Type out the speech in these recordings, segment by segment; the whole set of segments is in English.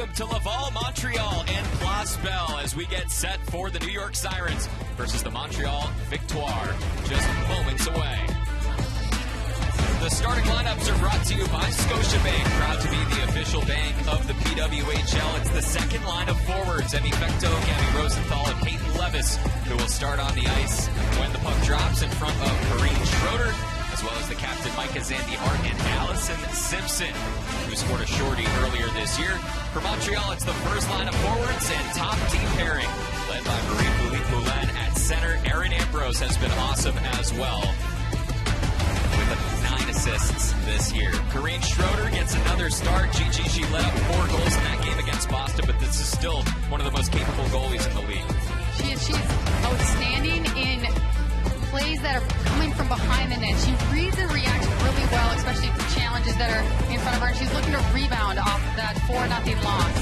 Welcome to Laval, Montreal, and Place Belle as we get set for the New York Sirens versus the Montreal Victoire, just moments away. The starting lineups are brought to you by Scotiabank, proud to be the official bank of the PWHL. It's the second line of forwards, Emmy Fecto, Gabby Rosenthal, and Peyton Levis, who will start on the ice when the puck drops in front of Corinne Schroeder, as well as the captain Micah Zandy-Hart and Allison Simpson, who scored a shorty earlier this year. For Montreal, it's the first line of forwards and top team pairing, led by Marie-Philippe Poulin at center. Erin Ambrose has been awesome as well, with 9 assists this year. Corinne Schroeder gets another start. She let up 4 goals in that game against Boston, but this is still one of the most capable goalies in the league. She's outstanding in plays that are coming from behind the net. She reads and reacts really well, especially to challenges that are in front of her. And she's looking to rebound off that 4-0 loss.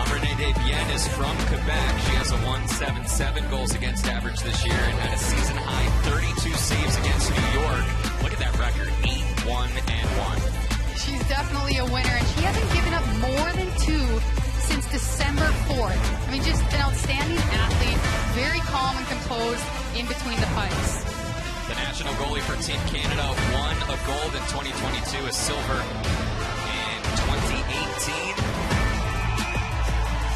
Renee Desbiens is from Quebec. She has a 1.77 goals against average this year and had a season-high 32 saves against New York. Look at that record, 8-1-1. She's definitely a winner, and she hasn't given up more than 2 since December 4th. I mean, just an outstanding athlete, very calm and composed in between the pipes. The national goalie for Team Canada won a gold in 2022, a silver in 2018.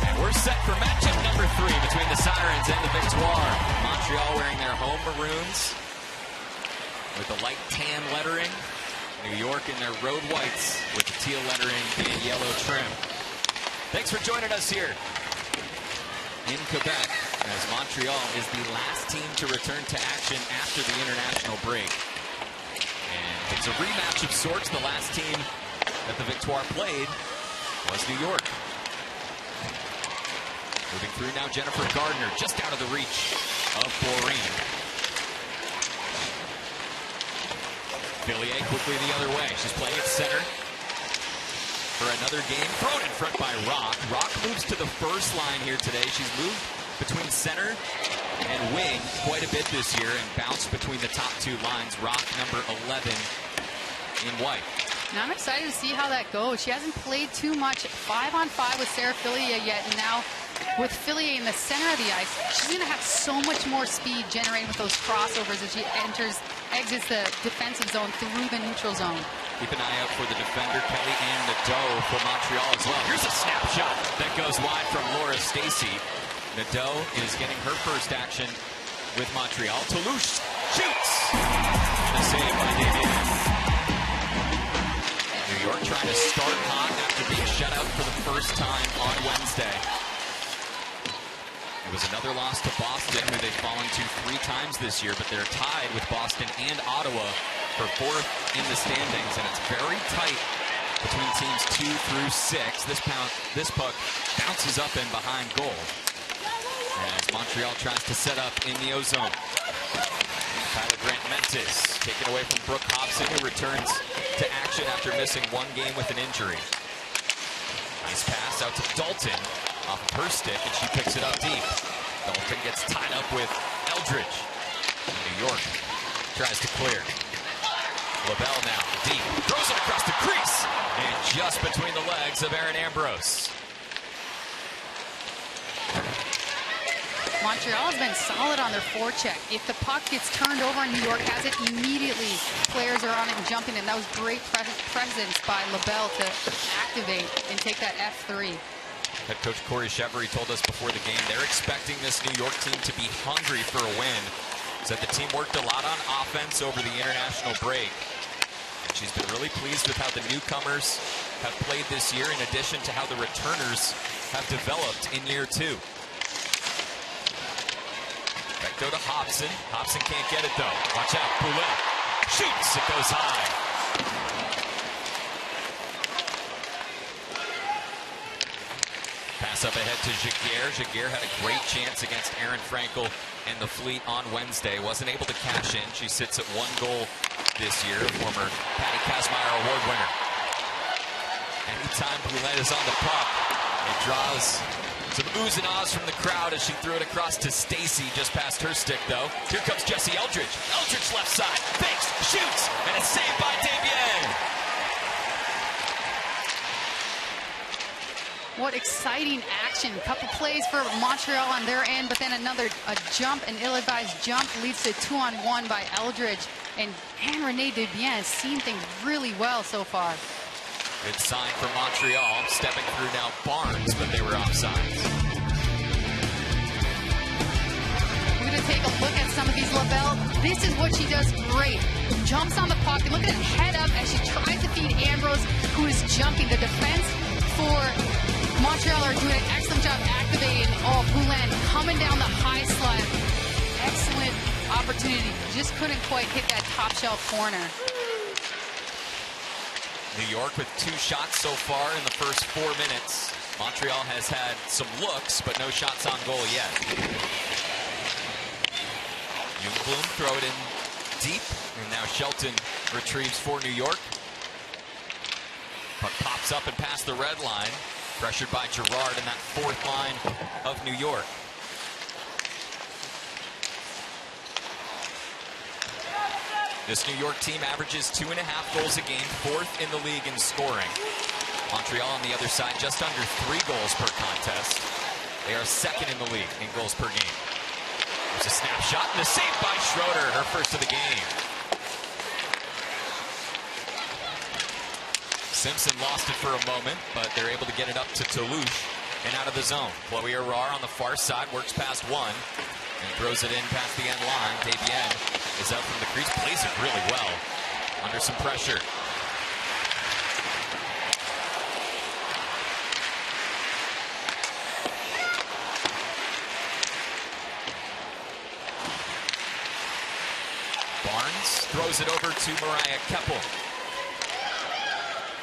And we're set for matchup number 3 between the Sirens and the Victoire. Montreal wearing their home maroons with the light tan lettering. New York in their road whites with the teal lettering and yellow trim. Thanks for joining us here in Quebec, as Montreal is the last team to return to action after the international break. And it's a rematch of sorts. The last team that the Victoire played was New York. Moving through now, Jennifer Gardner, just out of the reach of Maureen. Villiers quickly the other way. She's playing at center for another game. Thrown in front by Rock. Rock moves to the first line here today. She's moved between center and wing quite a bit this year and bounced between the top 2 lines. Rock number 11 in white. Now I'm excited to see how that goes. She hasn't played too much 5-on-5 with Sarah Fillier yet, and now with Fillier in the center of the ice, she's going to have so much more speed generating with those crossovers as she exits the defensive zone through the neutral zone. Keep an eye out for the defender, Kelly Ann Nadeau for Montreal as well. Here's a snapshot that goes wide from Laura Stacey. Nadeau is getting her first action with Montreal. Toulouse shoots! And a save by Davian. New York trying to start hot after being shut out for the first time on Wednesday. It was another loss to Boston, who they've fallen to 3 times this year, but they're tied with Boston and Ottawa for 4th in the standings, and it's very tight between teams 2 through 6. This puck bounces up and behind goal as Montreal tries to set up in the ozone. Tyler Grant-Mentis taken away from Brooke Hobson, who returns to action after missing 1 game with an injury. Nice pass out to Dalton off of her stick, and she picks it up deep. Dalton gets tied up with Eldridge. New York tries to clear. LaBelle now, deep, throws it across the crease, and just between the legs of Erin Ambrose. Montreal has been solid on their forecheck. If the puck gets turned over and New York has it, immediately players are on it and jumping in. That was great presence by LaBelle to activate and take that F3. Head coach Corey Chevery told us before the game they're expecting this New York team to be hungry for a win. Said the team worked a lot on offense over the international break. And she's been really pleased with how the newcomers have played this year, in addition to how the returners have developed in year 2. Back go to Hobson. Hobson can't get it though. Watch out, Poulin shoots, it goes high. Pass up ahead to Giguère. Giguère had a great chance against Aaron Frankel and the Fleet on Wednesday. Wasn't able to cash in. She sits at 1 goal this year. Former Patty Kazmaier Award winner. Anytime Poulin is on the puck, it draws some oohs and ahs from the crowd as she threw it across to Stacey, just past her stick though. Here comes Jessie Eldridge. Eldridge left side, fakes, shoots, and it's saved by Desbiens. What exciting action. A couple plays for Montreal on their end, but then a jump, an ill-advised jump leads to 2-on-1 by Eldridge. And Renee Desbiens has seen things really well so far. Good sign for Montreal. Stepping through now Barnes, but they were offsides. We're going to take a look at some of these. Lavelle, this is what she does great. Jumps on the pocket. Look at it, head up as she tries to feed Ambrose, who is jumping. The defense for Montreal are doing an excellent job activating. Oh, Poulin coming down the high slide. Excellent opportunity. Just couldn't quite hit that top shelf corner. New York with 2 shots so far in the first 4 minutes. Montreal has had some looks, but no shots on goal yet. Ljungblom throw it in deep, and now Shelton retrieves for New York. Puck pops up and past the red line. Pressured by Girard in that 4th line of New York. This New York team averages 2.5 goals a game, 4th in the league in scoring. Montreal on the other side, just under 3 goals per contest. They are 2nd in the league in goals per game. There's a snapshot and a save by Schroeder, her first of the game. Simpson lost it for a moment, but they're able to get it up to Toulouche and out of the zone. Chloe Arar on the far side works past one and throws it in past the end line. Desbiens is out from the crease, plays it really well under some pressure. Barnes throws it over to Mariah Keppel.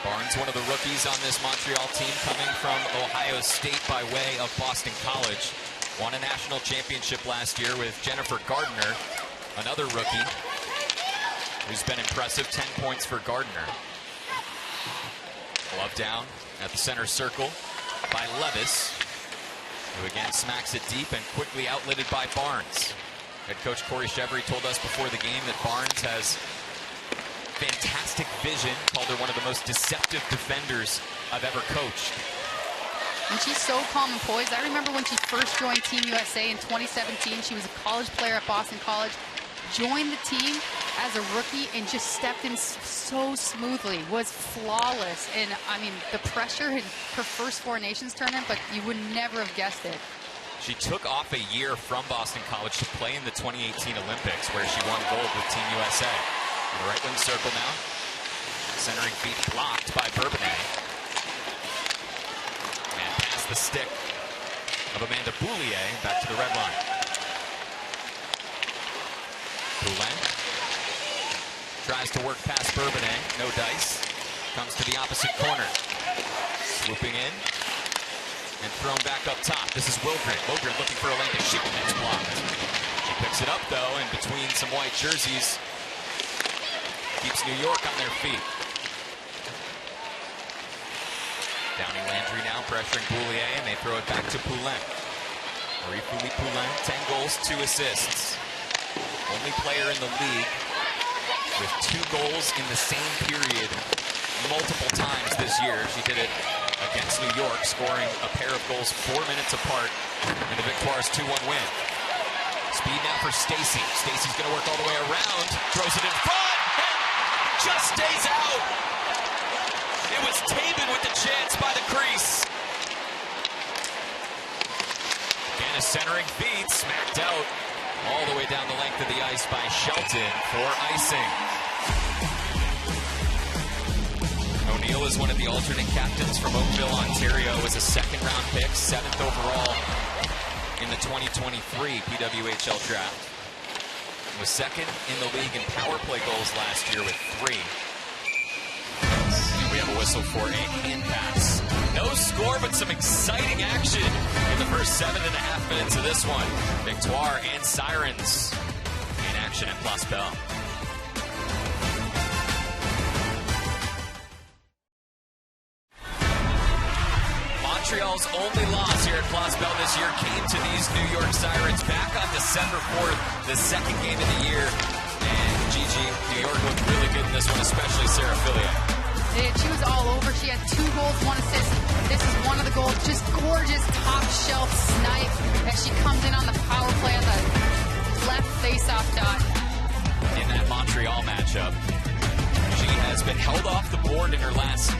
Barnes, one of the rookies on this Montreal team, coming from Ohio State by way of Boston College. Won a national championship last year with Jennifer Gardner, another rookie who's been impressive. 10 points for Gardner. Glove down at the center circle by Levis, who again smacks it deep and quickly outletted by Barnes. Head coach Corey Chevry told us before the game that Barnes has fantastic vision, called her one of the most deceptive defenders I've ever coached. And she's so calm and poised. I remember when she first joined Team USA in 2017. She was a college player at Boston College, joined the team as a rookie and just stepped in so smoothly, was flawless. And I mean, the pressure in her first Four Nations tournament, but you would never have guessed it. She took off a year from Boston College to play in the 2018 Olympics, where she won gold with Team USA. In the right wing circle now. Centering feet blocked by Bourbonnais. And past the stick of Amanda Boulier back to the red line. Poulin tries to work past Bourbonnais. No dice. Comes to the opposite corner. Swooping in. And thrown back up top. This is Wilgren. Wilgren looking for a lane to shoot, and it's blocked. She picks it up, though, and between some white jerseys, keeps New York on their feet. Downey Landry now pressuring Boulier, and they throw it back to Poulin. Marie-Philippe Poulin, 10 goals, 2 assists. Only player in the league with 2 goals in the same period multiple times this year. She did it against New York, scoring a pair of goals 4 minutes apart in the Victoire's 2-1 win. Speed now for Stacey. Stacey's going to work all the way around, throws it in front, and just stays out. It was Tabin with the chance by the crease. Again, a centering feed, smacked out all the way down the length of the ice by Shelton for icing. O'Neill is one of the alternate captains from Oakville, Ontario, was a second-round pick, 7th overall in the 2023 PWHL draft. Was second in the league in power play goals last year with 3. And we have a whistle for a hand pass. No score, but some exciting action in the first 7.5 minutes of this one. Victoire and Sirens in action at Place Bell. Montreal's only loss here at Place Bell this year came to these New York Sirens back on December 4th, the second game of the year. And Gigi, New York looked really good in this one, especially Sarah Fillier. She was all over. She had 2 goals, 1 assist. This is one of the goals goal. Just gorgeous top shelf snipe as she comes in on the power play on the left face-off dot. In that Montreal matchup, she has been held off the board in her last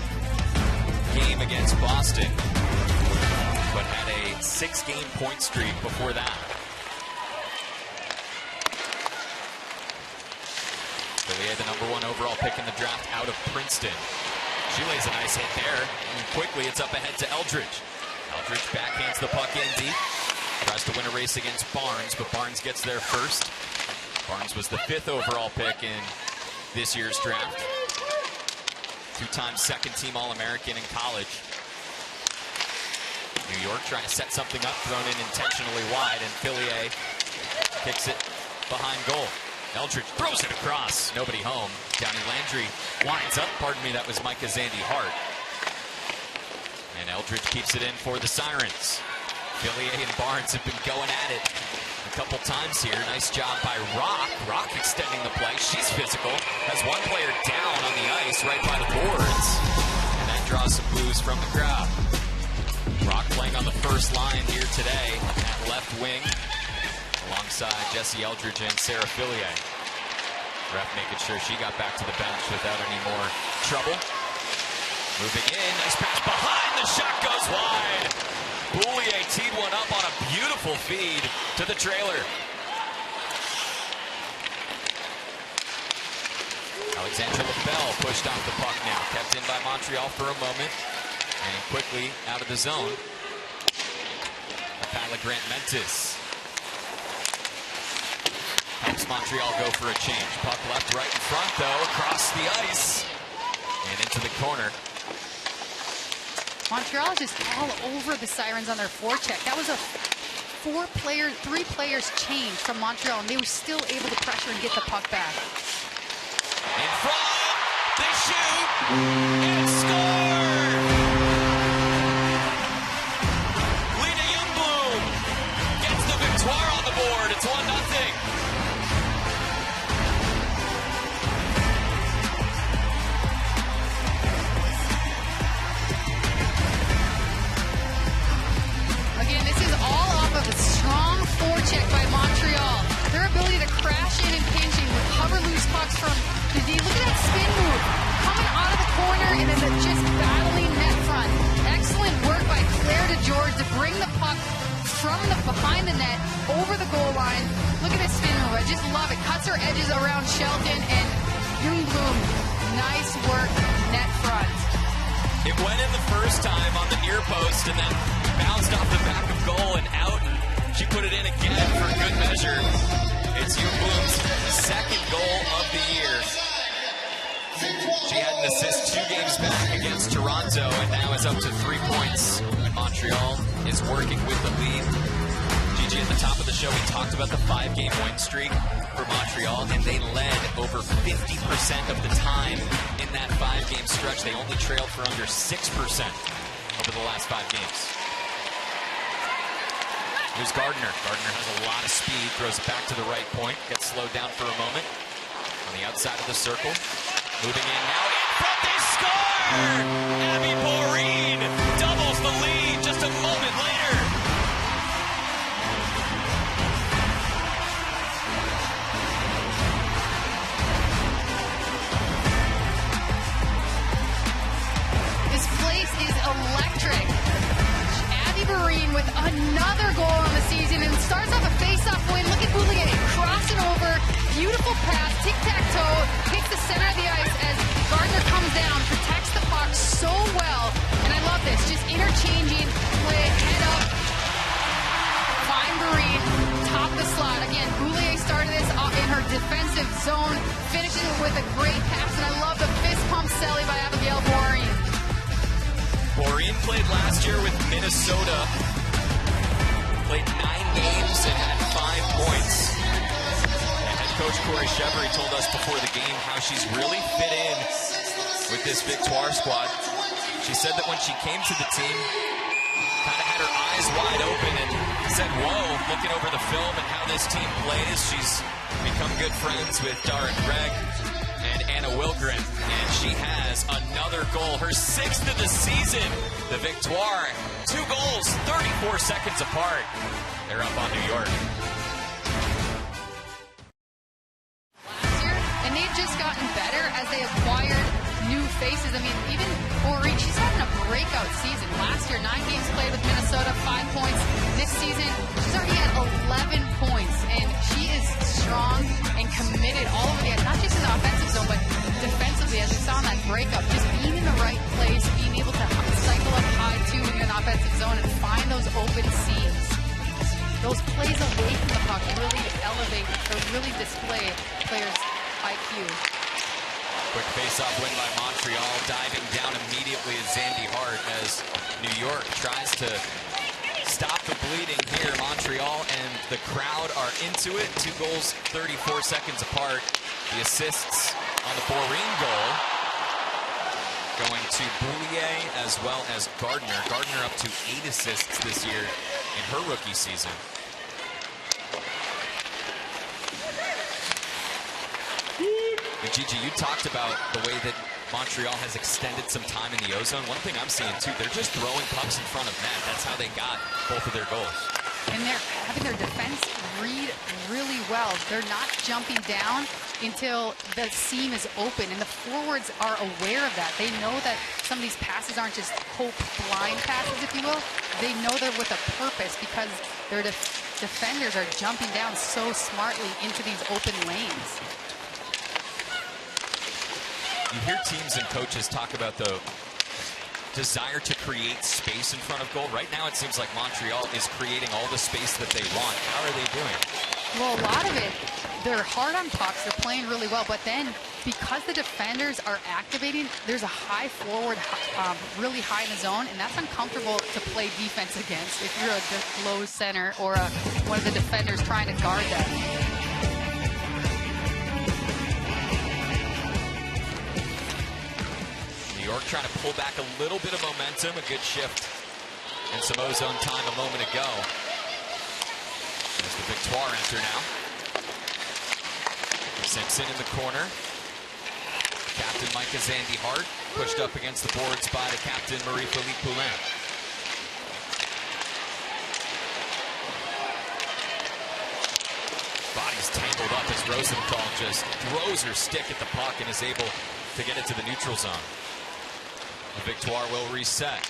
game against Boston, but had a 6-game point streak before that. Fillier, the #1 overall pick in the draft out of Princeton. She lays a nice hit there, and quickly it's up ahead to Eldridge. Eldridge backhands the puck in deep, tries to win a race against Barnes, but Barnes gets there first. Barnes was the 5th overall pick in this year's draft. 2-time second-team All-American in college. New York trying to set something up, thrown in intentionally wide, and Fillier kicks it behind goal. Eldridge throws it across, nobody home. Downey Landry winds up, pardon me, that was Micah Zandy Hart. And Eldridge keeps it in for the Sirens. Fillier and Barnes have been going at it a couple times here. Nice job by Rock. Rock extending the play. She's physical. Has one player down on the ice right by the boards. And that draws some boos from the crowd. Rock playing on the first line here today at left wing, alongside Jesse Eldridge and Sarah Fillier. Ref making sure she got back to the bench without any more trouble. Moving in, nice pass behind, the shot goes wide. Boulier teed one up on a beautiful feed to the trailer. Alexandra LaBelle pushed off the puck now, kept in by Montreal for a moment, and quickly out of the zone. Kyla Grant-Mentis helps Montreal go for a change. Puck left, right in front, though, across the ice and into the corner. Montreal is just all over the Sirens on their forecheck. That was a 3 players change from Montreal, and they were still able to pressure and get the puck back. In front, they shoot, and score! Lena Youngbloom gets the Victoire on the board. It's 1-0. Again, this is all off of a strong forecheck by Montreal. Their ability to crash in and pinching, recover loose pucks from the D. Look at that spin move. Coming out of the corner and then just battling net front. Excellent work by Claire DeGeorge to bring the puck from behind the net over the goal line. Look at this spin move. I just love it. Cuts her edges around Shelton and Youngbloom. Nice work net front. It went in the first time on the near post and then bounced off the back of goal and out. And she put it in again for good measure. It's Youngbloom's 2nd goal of the year. She had an assist 2 games back against Toronto and now is up to 3 points. And Montreal is working with the lead. Gigi, at the top of the show, we talked about the 5-game win streak for Montreal, and they led over 50% of the time in that 5-game stretch. They only trailed for under 6% over the last 5 games. Here's Gardner. Gardner has a lot of speed, throws it back to the right point, gets slowed down for a moment. On the outside of the circle, moving in now, in front, they score! Abby Boreen doubles the lead just a moment later. This place is electric. Abby Boreen with another goal on the season and starts off a face-off win. Look at Boulier crossing over. Beautiful pass, tic-tac-toe, hits the center of the ice as Gardner comes down, protects the puck so well. And I love this, just interchanging play, head up, find Boreen, top the slot. Again, Boulier started this in her defensive zone, finishing it with a great pass. And I love the fist pump celly by Abigail Boreen. Boreen played last year with Minnesota. Played 9 games and had 5 points. And head coach Corey Chevery told us before the game how she's really fit in with this Victoire squad. She said that when she came to the team, kind of had her eyes wide open and said, whoa, looking over the film and how this team plays. She's become good friends with Darren Gregg and Hannah Wilgren, and she has another goal, her 6th of the season. The Victoire, 2 goals, 34 seconds apart. They're up on New York. Last year, and they've just gotten better as they acquired new faces. I mean, even Corey, she's having a breakout season. Last year, 9 games played with Minnesota, 5 points. This season, she's already at 11 points, and she is strong and committed all over the ice, not just in the offensive zone, but defensively, as we saw in that breakup, just being in the right place, being able to cycle up high too when you're in the offensive zone and find those open seams. Those plays away from the puck really elevate or really display players' IQ. Quick face-off win by Montreal, diving down immediately is Zandy Hart as New York tries to stop the bleeding here. Montreal and the crowd are into it. 2 goals, 34 seconds apart. The assists on the Boreen goal going to Boulier as well as Gardner. Gardner up to 8 assists this year in her rookie season. And Gigi, you talked about the way that Montreal has extended some time in the ozone. One thing I'm seeing too, they're just throwing pucks in front of net. That's how they got both of their goals. And they're having their defense read really well. They're not jumping down until the seam is open, and the forwards are aware of that. They know that some of these passes aren't just hope blind passes, if you will. They know they're with a purpose because their defenders are jumping down so smartly into these open lanes. You hear teams and coaches talk about the desire to create space in front of goal. Right now, it seems like Montreal is creating all the space that they want. How are they doing? Well, a lot of it, they're hard on pucks. They're playing really well. But then, because the defenders are activating, there's a high forward, really high in the zone, and that's uncomfortable to play defense against if you're a low center or one of the defenders trying to guard them. New York trying to pull back a little bit of momentum. A good shift and some ozone time a moment ago. As the Victoire enter now. Simpson in the corner. Captain Micah Zandy Hart pushed up against the boards by the captain Marie-Philippe Poulin. Body's tangled up as Rosenthal just throws her stick at the puck and is able to get it to the neutral zone. The Victoire will reset.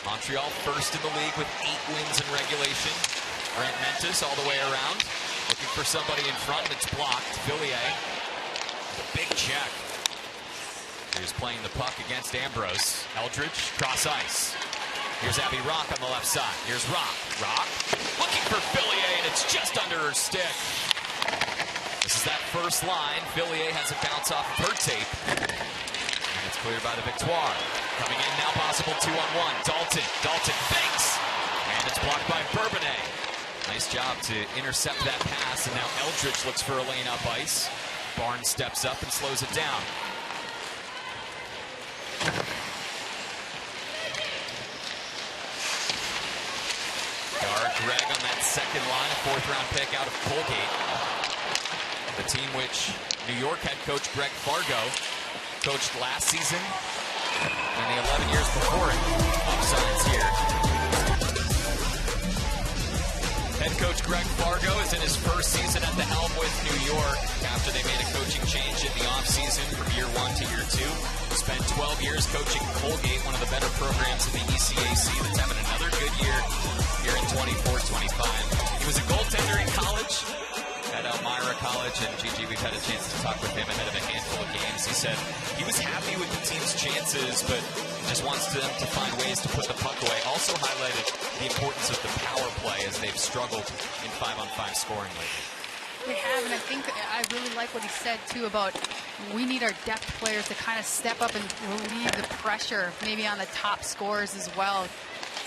Montreal first in the league with 8 wins in regulation. Brent Mentis all the way around. Looking for somebody in front, and it's blocked. Villiers, the big check. Here's playing the puck against Ambrose. Eldridge, cross ice. Here's Abby Rock on the left side. Here's Rock. Rock looking for Villiers, and it's just under her stick. This is that first line. Villiers has a bounce off of her tape. And it's cleared by the Victoire. Coming in now, possible 2-on-1. Dalton fakes. And it's blocked by Bourbonnais. Nice job to intercept that pass. And now Eldridge looks for a lane up ice. Barnes steps up and slows it down. Gar Gregg on that second line. A 4th-round pick out of Colgate. The team which New York head coach Greg Fargo coached last season and the 11 years before it. Offsides here. Head coach Greg Fargo is in his first season at the helm with New York after they made a coaching change in the offseason from year 1 to year 2. Spent 12 years coaching Colgate, one of the better programs in the ECAC that's having another good year here in 24-25. He was a goaltender in college at Elmira College, and Gigi, we've had a chance to talk with him ahead of a handful of games. He said he was happy with the team's chances, but just wants them to find ways to put the puck away. Also highlighted the importance of the power play as they've struggled in 5-on-5 scoring lately. They have, and I think I really like what he said, too, about we need our depth players to kind of step up and relieve the pressure, maybe on the top scorers as well.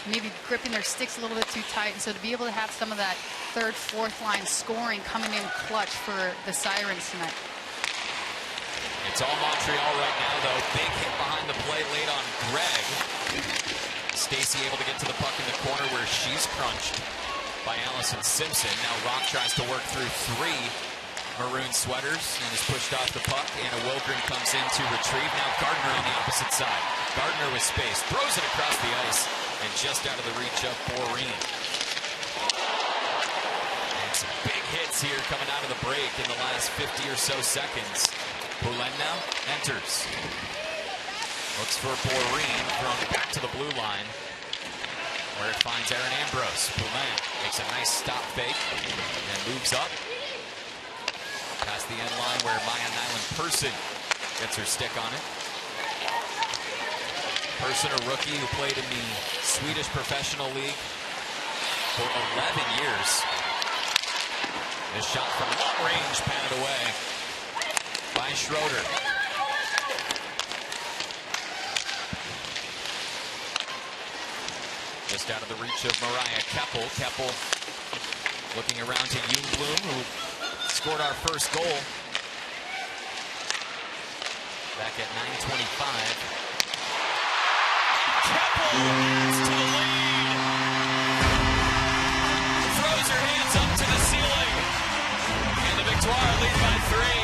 Maybe gripping their sticks a little bit too tight. And so to be able to have some of that 3rd, 4th line scoring coming in clutch for the Sirens tonight. It's all Montreal right now, though. Big hit behind the play late on Gregg. Stacey able to get to the puck in the corner where she's crunched by Allison Simpson. Now Rock tries to work through 3 maroon sweaters and is pushed off the puck. Anna Wilgren comes in to retrieve. Now Gardner on the opposite side. Gardner with space, throws it across the ice, and just out of the reach of Boreen. And some big hits here coming out of the break in the last 50 or so seconds. Poulin now enters. Looks for Boreen, thrown back to the blue line, where it finds Aaron Ambrose. Poulin makes a nice stop fake and moves up past the end line where Maya Nyland-Persson gets her stick on it. Persson, a rookie who played in the Swedish Professional League for 11 years. A shot from long range, patted away by Schroeder. Just out of the reach of Mariah Keppel. Keppel looking around to Ljungblom, who scored our first goal back at 9:25. Keppel adds to the lead. Throws her hands up to the ceiling. And the Victoire lead by 3.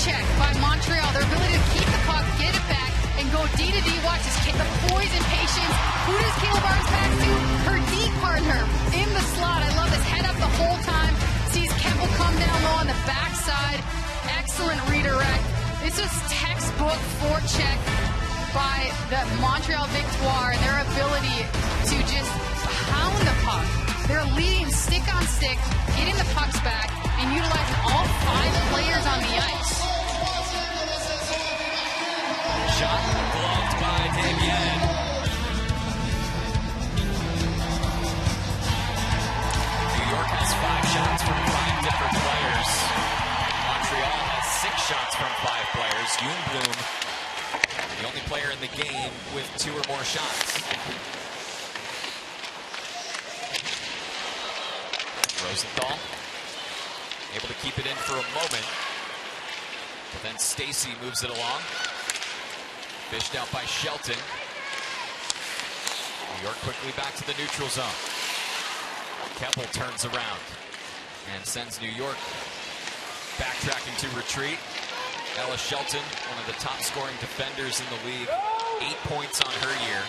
Check by Montreal. Their ability to keep the puck, get it back, and go D to D. Watch this, the poise and patience. Who does Kayla Barnes pass to? Her D partner in the slot. I love this. Head up the whole time. Sees Keppel come down low on the backside. Excellent redirect. This is textbook forecheck by the Montreal Victoire and their ability to just pound the puck. They're leading stick on stick, getting the pucks back, and utilizing all 5 players on the ice. Shot gloved by Davienne. New York has 5 shots from 5 different players. Montreal has 6 shots from 5 players. Ljungblom, the only player in the game with 2 or more shots. Rosenthal able to keep it in for a moment, but then Stacy moves it along. Fished out by Shelton. New York quickly back to the neutral zone. Keppel turns around and sends New York backtracking to retreat. Ella Shelton, one of the top scoring defenders in the league, 8 points on her year.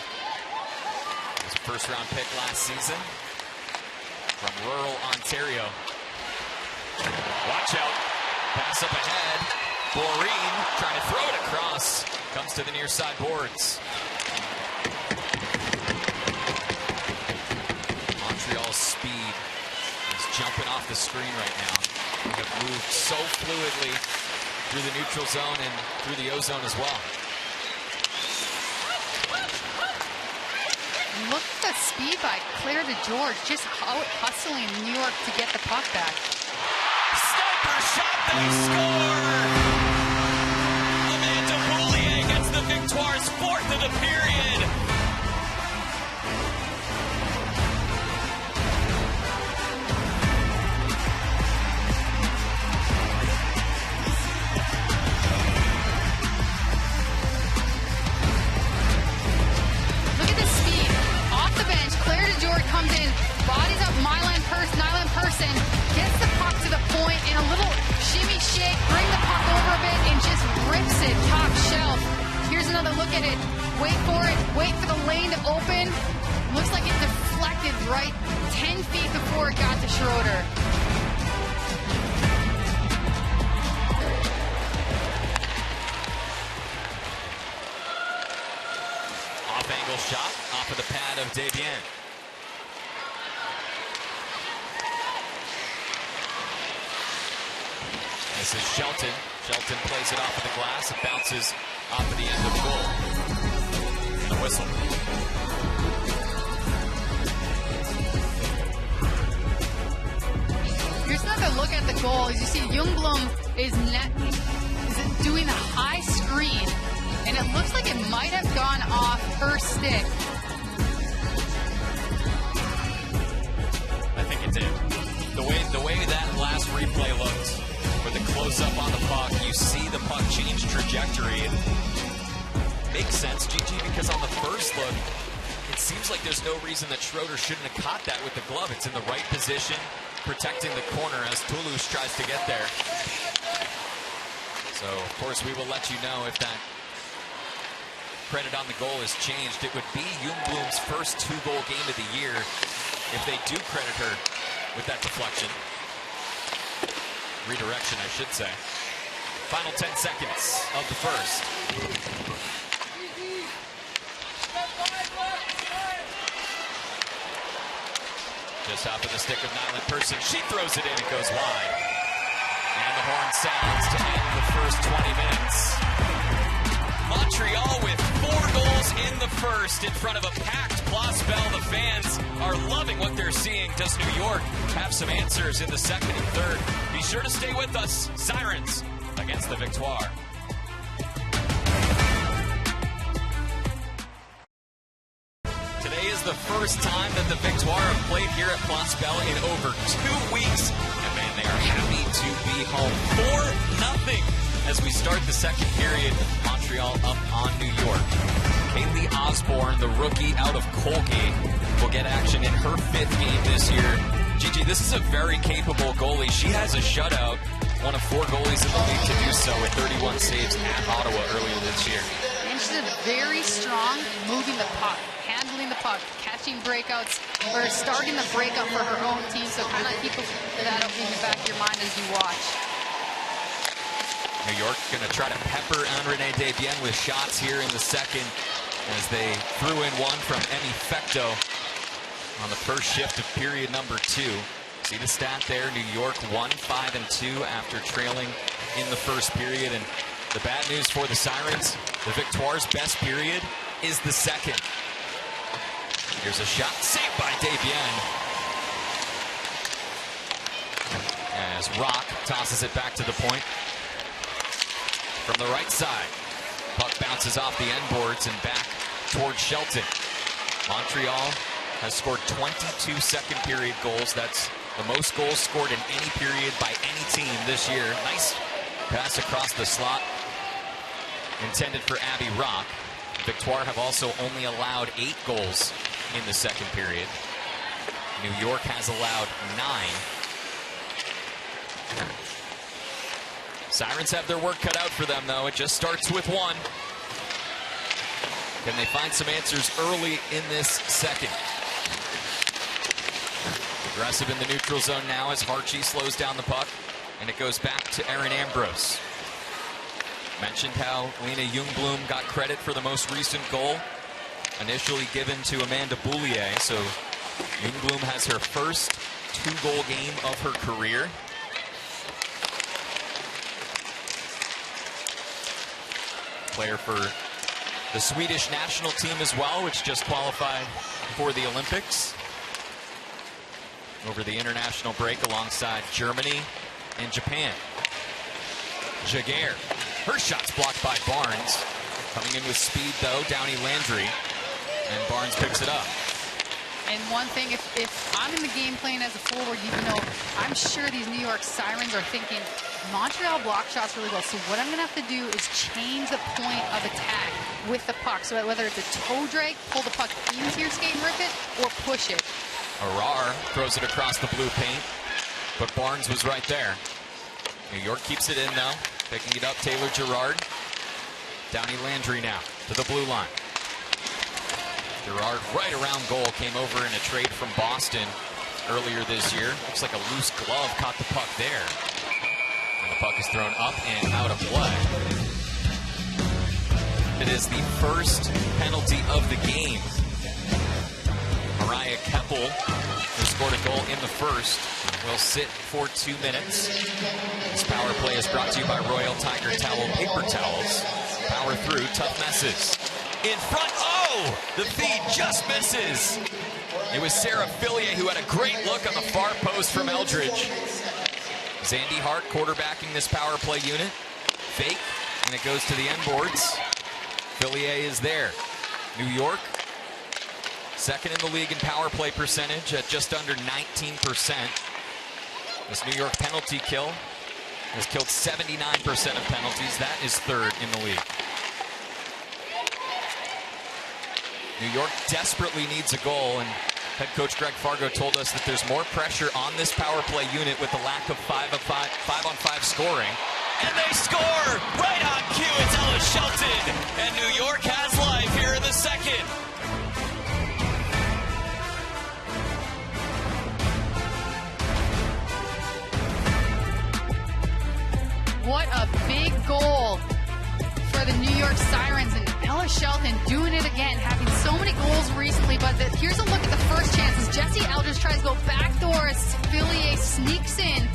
Was a first-round pick last season from rural Ontario. Watch out. Pass up ahead. Boreen trying to throw it across. Comes to the near side boards. Montreal's speed is jumping off the screen right now. They have moved so fluidly through the neutral zone and through the O-zone as well. Look at the speed by Claire DeGeorge, just out hustling New York to get the puck back. Sniper shot, they score! Amanda Boulier gets the Victoire's 4th of the period. Look at the speed. Off the bench, Claire DeGeorge comes in, bodies up Nyland-Persson, gets the puck to the point in a little shimmy shake, bring the puck over a bit, and just rips it top shelf. Here's another look at it. Wait for it. Wait for the lane to open. Looks like it deflected right 10 feet before it got to Schroeder. Off-angle shot off of the pad of Davienne. This is Shelton. Shelton plays it off of the glass. It bounces off of the end of goal. And the whistle. Here's another look at the goal. As you see, Ljungblom is doing a high screen, and it looks like it might have gone off her stick. I think it did. The way that last replay looked, with the close up on the puck. You see the puck change trajectory. It makes sense, GG, because on the first look, it seems like there's no reason that Schroeder shouldn't have caught that with the glove. It's in the right position, protecting the corner as Toulouse tries to get there. So, of course, we will let you know if that credit on the goal is changed. It would be Ljungblom's first 2-goal game of the year if they do credit her with that deflection. Redirection, I should say. Final 10 seconds of the first. Just off of the stick of Nyland Person. She throws it in. It goes wide. And the horn sounds to end the first 20 minutes. Montreal with 4 goals in the first in front of a packed Place Bell. The fans are loving what they're seeing. Does New York have some answers in the second and third? Be sure to stay with us. Sirens against the Victoire. Today is the first time that the Victoire have played here at Place Bell in over 2 weeks. And man, they are happy to be home. 4-0 as we start the second period. Montreal up on New York. Kaylee Osborne, the rookie out of Colgate, will get action in her 5th game this year. Gigi, this is a very capable goalie. She has a shutout, one of 4 goalies in the league to do so, with 31 saves at Ottawa earlier this year. And she's very strong, moving the puck, handling the puck, catching breakouts, or starting the breakout for her own team. So kind of keep that up in the back of your mind as you watch. New York going to try to pepper Renee Desbiens with shots here in the second, as they threw in one from Emmy Fecto on the first shift of period number 2. See the stat there, New York 1-5-2 after trailing in the first period. And the bad news for the Sirens, the Victoire's best period is the second. Here's a shot, saved by Desbiens. As Rock tosses it back to the point. From the right side, puck bounces off the end boards and back towards Shelton. Montreal has scored 22 second period goals. That's the most goals scored in any period by any team this year. Nice pass across the slot, intended for Abby Rock. Victoire have also only allowed 8 goals in the second period. New York has allowed 9. Sirens have their work cut out for them, though. It just starts with 1. Can they find some answers early in this second? Aggressive in the neutral zone now as Harchie slows down the puck, and it goes back to Erin Ambrose. Mentioned how Lena Ljungblom got credit for the most recent goal, initially given to Amanda Boulier. So Ljungblom has her first 2-goal game of her career. Player for the Swedish national team as well, which just qualified for the Olympics over the international break alongside Germany and Japan. Jaguar, her shot's blocked by Barnes. Coming in with speed though, Downey Landry, and Barnes picks it up. And one thing, if I'm in the game playing as a forward, you know, I'm sure these New York Sirens are thinking, Montreal block shots really well. So what I'm going to have to do is change the point of attack with the puck. So that whether it's a toe drag, pull the puck into your skate and rip it, or push it. Arar throws it across the blue paint, but Barnes was right there. New York keeps it in though, picking it up, Taylor Girard. Downey Landry now to the blue line. Girard right around goal, came over in a trade from Boston earlier this year. Looks like a loose glove caught the puck there. And the puck is thrown up and out of play. It is the first penalty of the game. Mariah Keppel, who scored a goal in the first, will sit for 2 minutes. This power play is brought to you by Royal Tiger Towel Paper Towels. Power through tough messes. In front, oh! The feed just misses. It was Sarah Fillier who had a great look on the far post from Eldridge. Zandy Hart quarterbacking this power play unit. Fake, and it goes to the end boards. Fillier is there. New York, second in the league in power play percentage at just under 19%. This New York penalty kill Has killed 79% of penalties. That is third in the league. New York desperately needs a goal, and head coach Greg Fargo told us that there's more pressure on this power play unit with the lack of 5-on-5 scoring. And they score right on cue. It's Ella Shelton, and New York has life here in the second. What a big goal for the New York Sirens, and Ella Shelton doing it again, having so many goals recently. But here's a look at the first chance as Jesse Eldridge tries to go backdoor as Fillier sneaks in.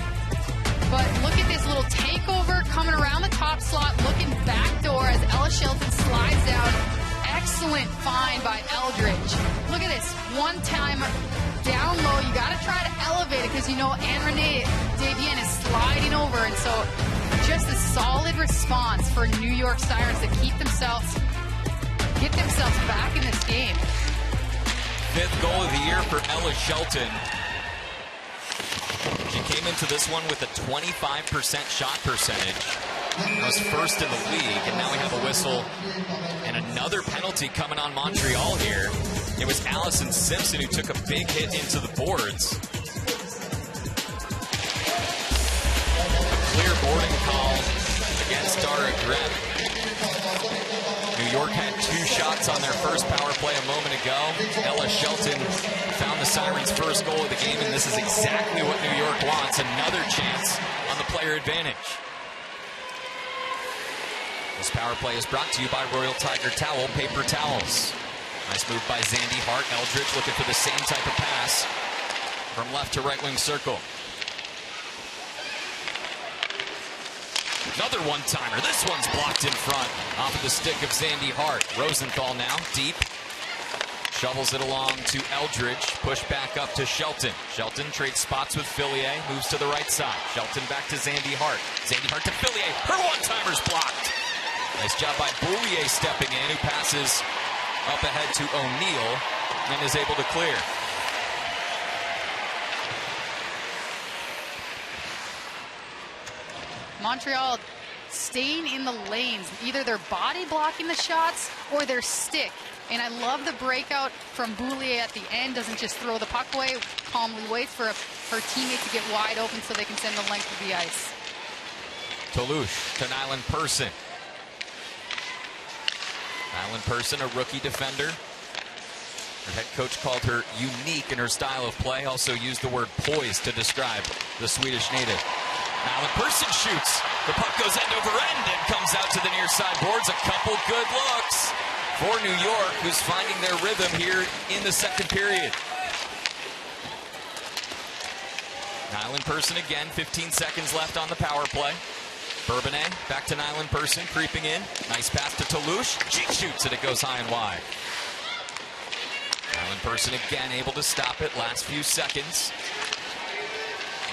But look at this little takeover coming around the top slot, looking backdoor as Ella Shelton slides down. Excellent find by Eldridge. Look at this, one time down low. You got to try to elevate it because you know Anne-Renee Devienne is sliding over, and so just a solid response for New York Sirens to get themselves back in this game. Fifth goal of the year for Ella Shelton. She came into this one with a 25% shot percentage. That was first in the league, and now we have a whistle and another penalty coming on Montreal here. It was Allison Simpson who took a big hit into the boards. Clear boarding call against Dara Greb. New York had 2 shots on their first power play a moment ago. Ella Shelton found the Sirens' first goal of the game, and this is exactly what New York wants. Another chance on the player advantage. This power play is brought to you by Royal Tiger Towel Paper Towels. Nice move by Zandy Hart. Eldridge looking for the same type of pass from left to right wing circle. Another one-timer. This one's blocked in front off of the stick of Zandy Hart. Rosenthal now, deep. Shovels it along to Eldridge. Push back up to Shelton. Shelton trades spots with Fillier. Moves to the right side. Shelton back to Zandy Hart. Zandy Hart to Fillier. Her one-timer's blocked. Nice job by Boulier stepping in, who passes up ahead to O'Neill and is able to clear. Montreal staying in the lanes. Either they're body blocking the shots or their stick. And I love the breakout from Boulier at the end. Doesn't just throw the puck away, calmly waits for her teammate to get wide open so they can send the length of the ice. Toulouche to Nyland Person. Nyland Person, a rookie defender. Her head coach called her unique in her style of play. Also used the word poised to describe the Swedish native. Nyland Person shoots. The puck goes end over end and comes out to the near side boards. A couple good looks for New York, who's finding their rhythm here in the second period. Nyland Person again, 15 seconds left on the power play. Bourbonnais back to Nyland Person, creeping in. Nice pass to Toulouche. She shoots it, it goes high and wide. Nyland Person again able to stop it, last few seconds.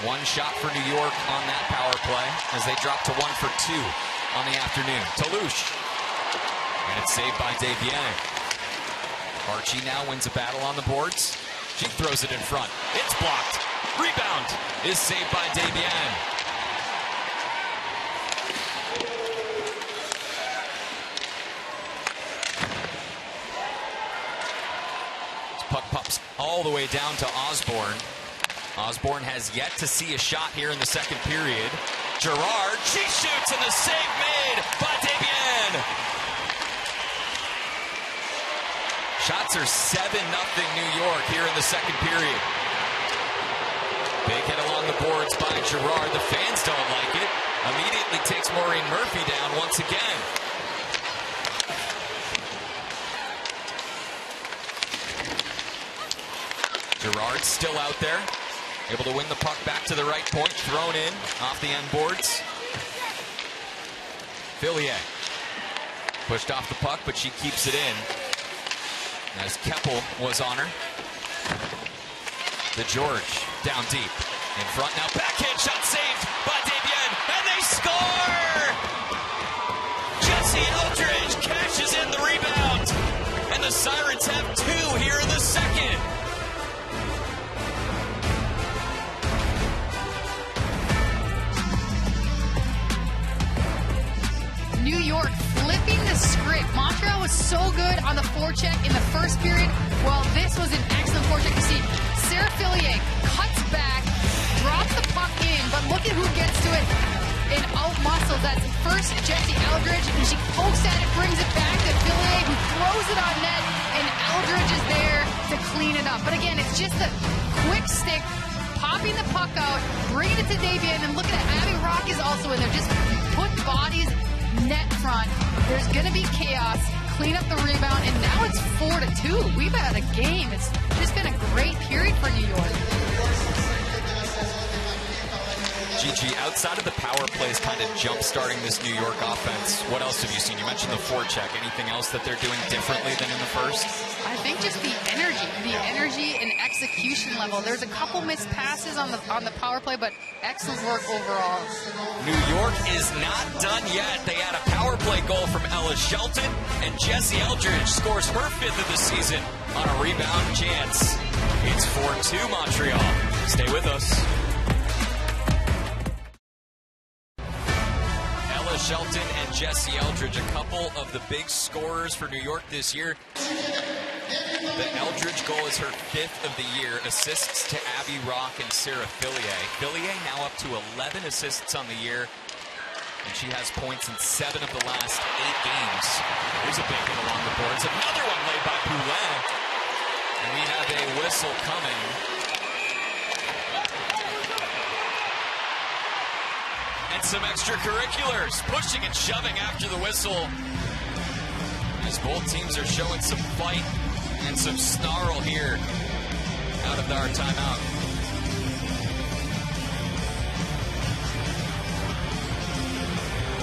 One shot for New York on that power play as they drop to 1 for 2 on the afternoon. Toulouche. And it's saved by Devienne. Archie now wins a battle on the boards. She throws it in front. It's blocked. Rebound is saved by Devienne. Puck pops all the way down to Osborne. Osborne has yet to see a shot here in the second period. Gerard, she shoots, and the save made by Devienne. Shots are 7-0 New York here in the second period. Big hit along the boards by Gerard. The fans don't like it. Immediately takes Maureen Murphy down once again. Gerard still out there, able to win the puck back to the right point, thrown in off the end boards. Fillier pushed off the puck, but she keeps it in as Keppel was on her. The George down deep in front now, backhand shot saved by Devienne, and they score! Jesse Eldridge cashes in the rebound, and the Sirens have 2 here in the second. was so good on the forecheck in the first period. Well, this was an excellent forecheck. You see, Sarah Fillier cuts back, drops the puck in, but look at who gets to it and out-muscles. That's first Jessie Eldridge, and she pokes at it, brings it back to Fillier, who throws it on net, and Eldridge is there to clean it up. But again, it's just a quick stick, popping the puck out, bringing it to Davian, and look at that. Abby Rock is also in there. Just put bodies net front. There's going to be chaos. Clean up the rebound, and now it's 4-2. We've had a game. It's just been a great period for New York. Gigi, outside of the power plays kind of jump-starting this New York offense, what else have you seen? You mentioned the forecheck. Anything else that they're doing differently than in the first? I think just the energy and execution level. There's a couple missed passes on the power play, but excellent work overall. New York is not done yet. They had a power play goal from Ella Shelton, and Jessie Eldridge scores her 5th of the season on a rebound chance. It's 4-2 Montreal. Stay with us. Shelton and Jessie Eldridge, a couple of the big scorers for New York this year. The Eldridge goal is her 5th of the year. Assists to Abby Rock and Sarah Fillier. Fillier now up to 11 assists on the year, and she has points in 7 of the last 8 games. Here's a big hit along the boards. Another one laid by Poulin. And we have a whistle coming. And some extracurriculars, pushing and shoving after the whistle. As both teams are showing some fight and some snarl here out of our timeout.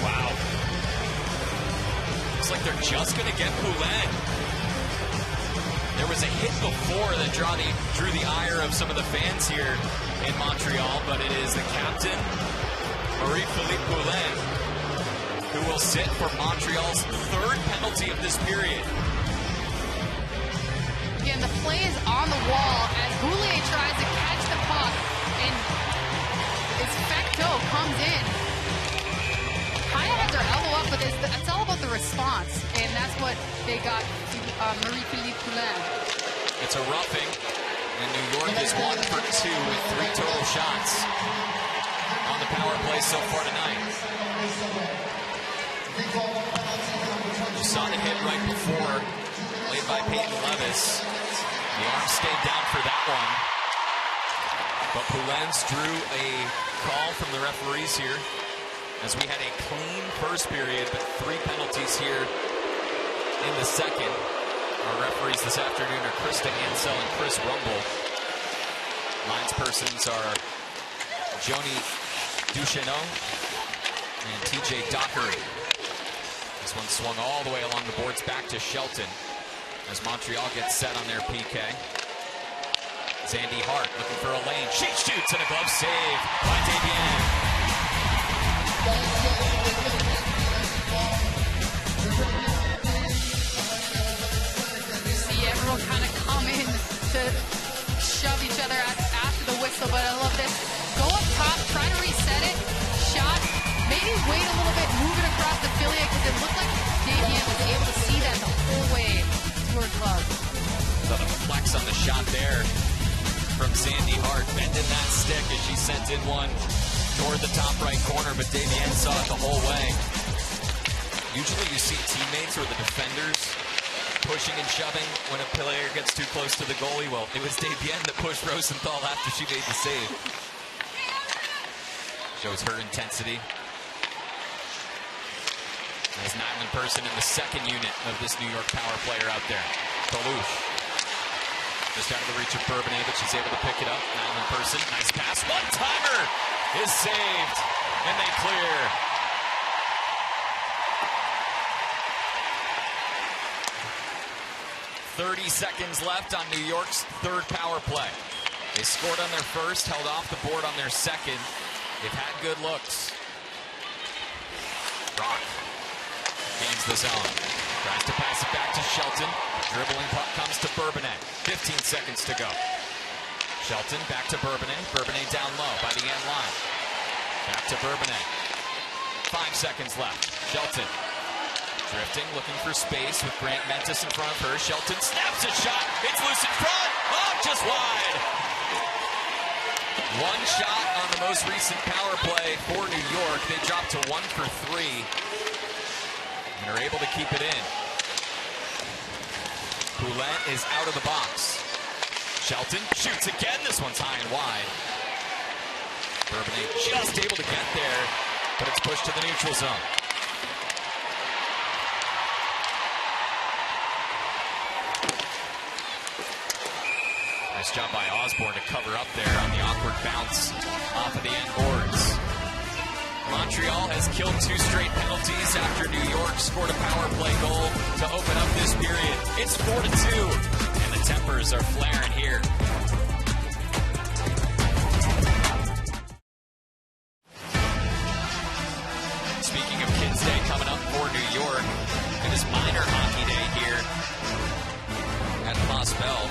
Wow. Looks like they're just going to get Poulin. There was a hit before that drew the ire of some of the fans here in Montreal, but it is the captain, Marie-Philippe Poulin, who will sit for Montreal's 3rd penalty of this period. Again, the play is on the wall as Boulier tries to catch the puck, and it's Fecteau comes in. Kind of has her elbow up, but it's all about the response, and that's what they got to Marie-Philippe Poulin. It's a roughing, and New York is 1 for 2 with 3 total shots on the power play so far tonight. You saw the hit right before, laid by Peyton Levis. The arm stayed down for that one. But Poulin's drew a call from the referees here, as we had a clean first period, but 3 penalties here in the second. Our referees this afternoon are Krista Ansell and Chris Rumble. Linespersons are Joni Duchesneau and TJ Dockery. This one swung all the way along the boards back to Shelton as Montreal gets set on their PK. Zandy Hart looking for a lane. She shoots, and a glove save by Davian. You see everyone kind of come in to shove each other after the whistle, but I love this. Go up top, try to reset it, shot, maybe wait a little bit, move it across the Fillier, because it looked like Davian was able to see that the whole way to her glove. So the flex on the shot there from Zandy Hart, bending that stick as she sent in one toward the top right corner, but Davian saw it the whole way. Usually you see teammates or the defenders pushing and shoving when a player gets too close to the goalie. Well, it was Davian that pushed Rosenthal after she made the save. Shows her intensity. As Nyland Person in the second unit of this New York power player out there. Kalouche. Just out of the reach of Bourbonnais, but she's able to pick it up. Nyland Person, nice pass. One-timer is saved, and they clear. .30 seconds left on New York's 3rd power play. They scored on their first, held off the board on their second. They've had good looks. Rock gains the zone. Tries to pass it back to Shelton. Dribbling puck comes to Bourbonnais. 15 seconds to go. Shelton back to Bourbonnais. Bourbonnais down low by the end line. Back to Bourbonnais. 5 seconds left. Shelton Drifting, looking for space with Grant Mentis in front of her. Shelton snaps a shot. It's loose in front. Oh, just wide. One shot on the most recent power play for New York. They dropped to 1 for 3 and are able to keep it in. Poulet is out of the box. Shelton shoots again. This one's high and wide. Bourbonnais just able to get there, but it's pushed to the neutral zone. Nice job by Osborne to cover up there on the awkward bounce off of the end boards. Montreal has killed 2 straight penalties after New York scored a power play goal to open up this period. It's 4-2, and the tempers are flaring here. Speaking of Kids Day coming up for New York, it is minor hockey day here at Place Bell.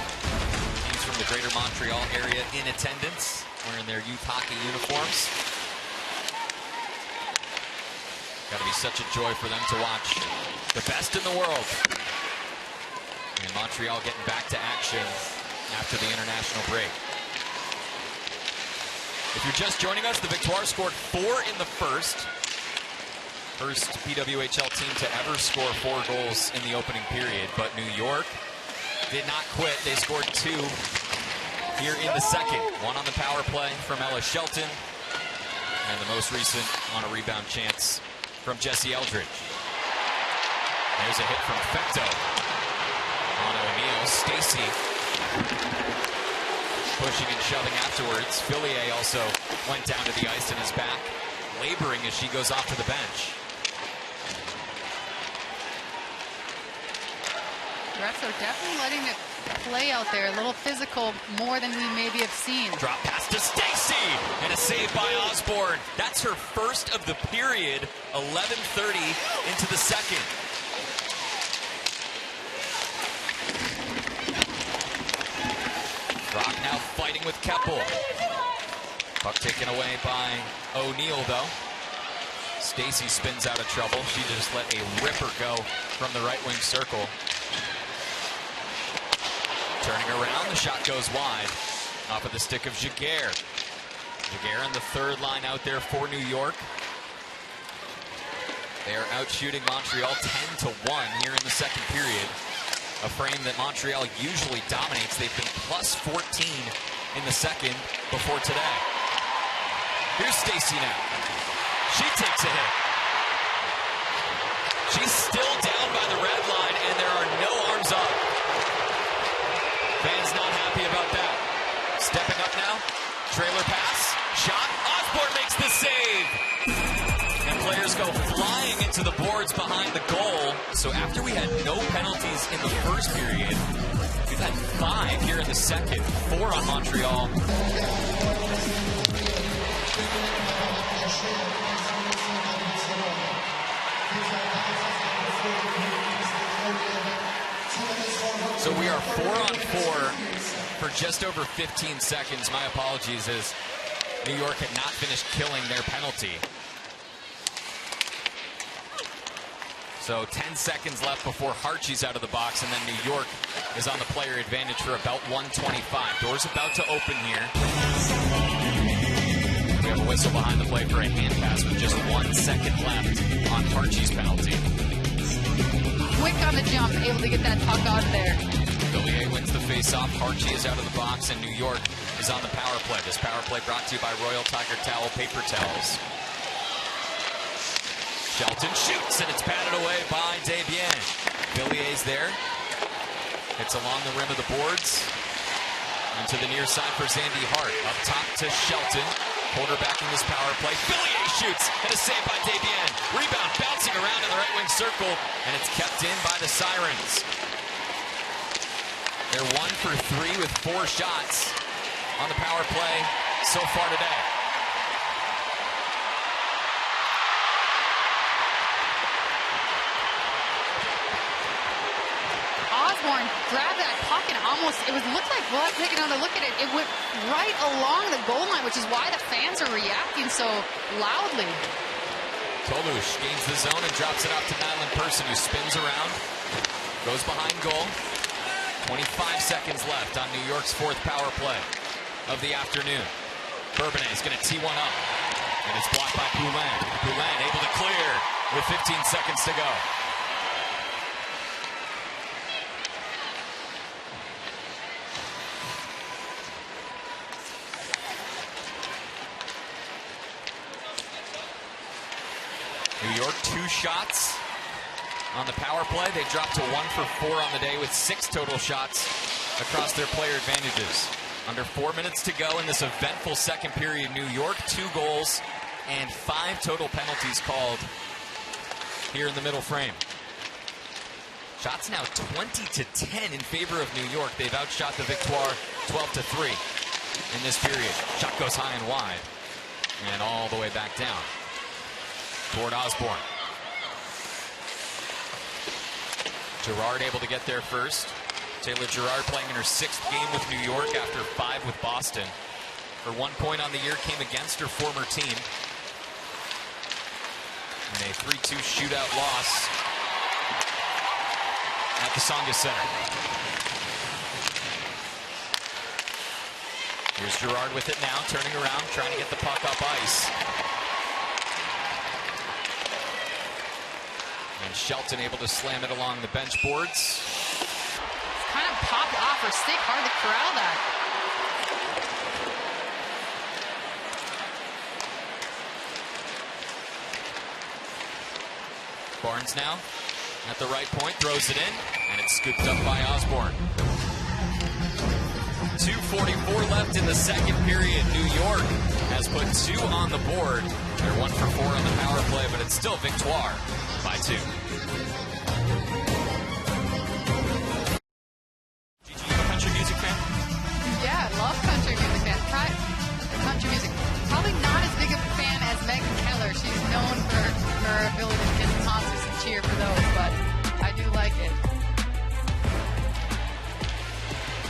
Teams from the greater Montreal area in attendance, wearing their youth hockey uniforms. Got to be such a joy for them to watch the best in the world. And Montreal getting back to action after the international break. If you're just joining us, the Victoire scored 4 in the first. First PWHL team to ever score 4 goals in the opening period. But New York did not quit. They scored 2 here in the second. 1 on the power play from Ella Shelton. And the most recent on a rebound chance from Jesse Eldridge. There's a hit from Fecto on O'Neill. Stacy pushing and shoving afterwards. Fillier also went down to the ice and is back, laboring as she goes off to the bench. Refs are definitely letting it play out there. A little physical, more than we maybe have seen. Drop pass to Stacy, and a save by Osborne. That's her first of the period. 11:30 into the second. Brock now fighting with Keppel. Puck taken away by O'Neill, though. Stacy spins out of trouble. She just let a ripper go from the right wing circle. Turning around, the shot goes wide off of the stick of Giguère. Giguère in the third line out there for New York. They are out shooting Montreal 10-1 here in the second period. A frame that Montreal usually dominates. They've been plus 14 in the second before today. Here's Stacy now. She takes a hit. She's still down by the red line, and there are no arms up. Fans not happy about that. Stepping up now. Trailer pass. Shot. Osborne makes the save. And players go flying into the boards behind the goal. So after we had no penalties in the first period, we've had 5 here in the second. 4 on Montreal. So we are 4 on 4 for just over 15 seconds. My apologies, as New York had not finished killing their penalty. So 10 seconds left before Harchie's out of the box, and then New York is on the player advantage for about 1:25. Doors about to open here. We have a whistle behind the play for a hand pass with just 1 second left on Harchie's penalty. Quick on the jump, able to get that puck out of there. Fillier wins the face-off. Harchie is out of the box, and New York is on the power play. This power play brought to you by Royal Tiger Towel Paper Towels. Shelton shoots, and it's patted away by Desbiens. Fillier's there. Hits along the rim of the boards. Into the near side for Zandy Hart. Up top to Shelton. Quarterbacking this power play. Fillier shoots, and a save by Desbiens. Rebound bouncing around in the right wing circle, and it's kept in by the Sirens. They're 1 for 3 with 4 shots on the power play so far today. Osborne grabbed that puck and almost, looked like, well, I'm taking another look at it. It went right along the goal line, which is why the fans are reacting so loudly. Tolush gains the zone and drops it off to Madeline Person, who spins around, goes behind goal. 25 seconds left on New York's fourth power play of the afternoon. Bourbonnais is going to tee one up, and it's blocked by Poulin. Poulin able to clear with 15 seconds to go. New York 2 shots on the power play. They dropped to 1 for 4 on the day with 6 total shots across their player advantages. Under 4 minutes to go in this eventful second period. New York 2 goals and 5 total penalties called here in the middle frame. Shots now 20-10 in favor of New York. They've outshot the Victoire 12-3 in this period. Shot goes high and wide and all the way back down toward Osborne. Girard able to get there first. Taylor Girard playing in her 6th game with New York after 5 with Boston. Her 1 point on the year came against her former team in a 3-2 shootout loss at the Tsongas Center. Here's Girard with it now, turning around, trying to get the puck up ice. And Shelton able to slam it along the bench boards. Kind of popped off her stick, hard to corral that. Barnes now at the right point, throws it in, and it's scooped up by Osborne. 2:44 left in the second period. New York has put 2 on the board. They're 1 for 4 on the power play, but it's still Victoire by 2. Gigi, you a country music fan? Yeah, I love country music, man. Country music. Probably not as big of a fan as Megan Keller. She's known for her ability to get the concerts and cheer for those, but I do like it.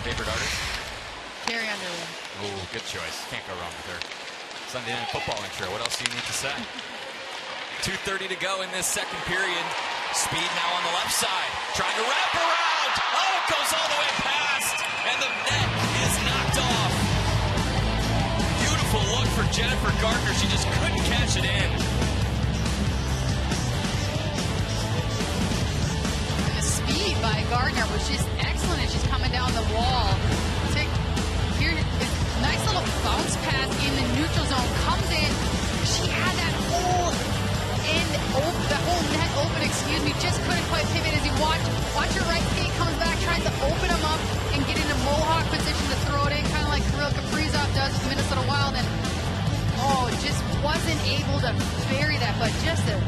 Favorite artist? Carrie Underwood. Oh, good choice. Can't go wrong with her. Sunday Night Football intro. What else do you need to say? 2:30 to go in this second period. Speed now on the left side. Trying to wrap around. Oh, it goes all the way past. And the net is knocked off. Beautiful look for Jennifer Gardner. She just couldn't catch it in. And the speed by Gardner was just excellent as she's coming down the wall. Here is a nice little bounce pass in the neutral zone. Comes in. She had that whole net open, just couldn't quite pivot as you watch her right skate comes back, tries to open them up and get into Mohawk position to throw it in, kind of like Kirill Kaprizov does with Minnesota Wild, and just wasn't able to bury that, but just an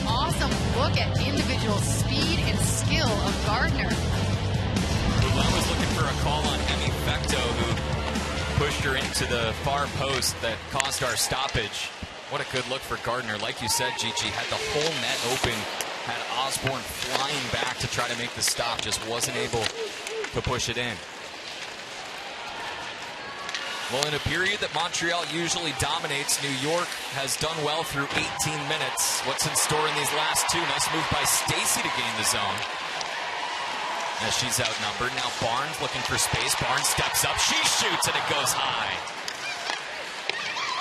awesome look at individual speed and skill of Gardner. Poulin was looking for a call on Emmy Fecto, who pushed her into the far post that caused our stoppage. What a good look for Gardner. Like you said, Gigi, had the whole net open, had Osborne flying back to try to make the stop, just wasn't able to push it in. Well, in a period that Montreal usually dominates, New York has done well through 18 minutes. What's in store in these last 2? Nice move by Stacey to gain the zone, as she's outnumbered. Now Barnes looking for space. Barnes steps up. She shoots, and it goes high.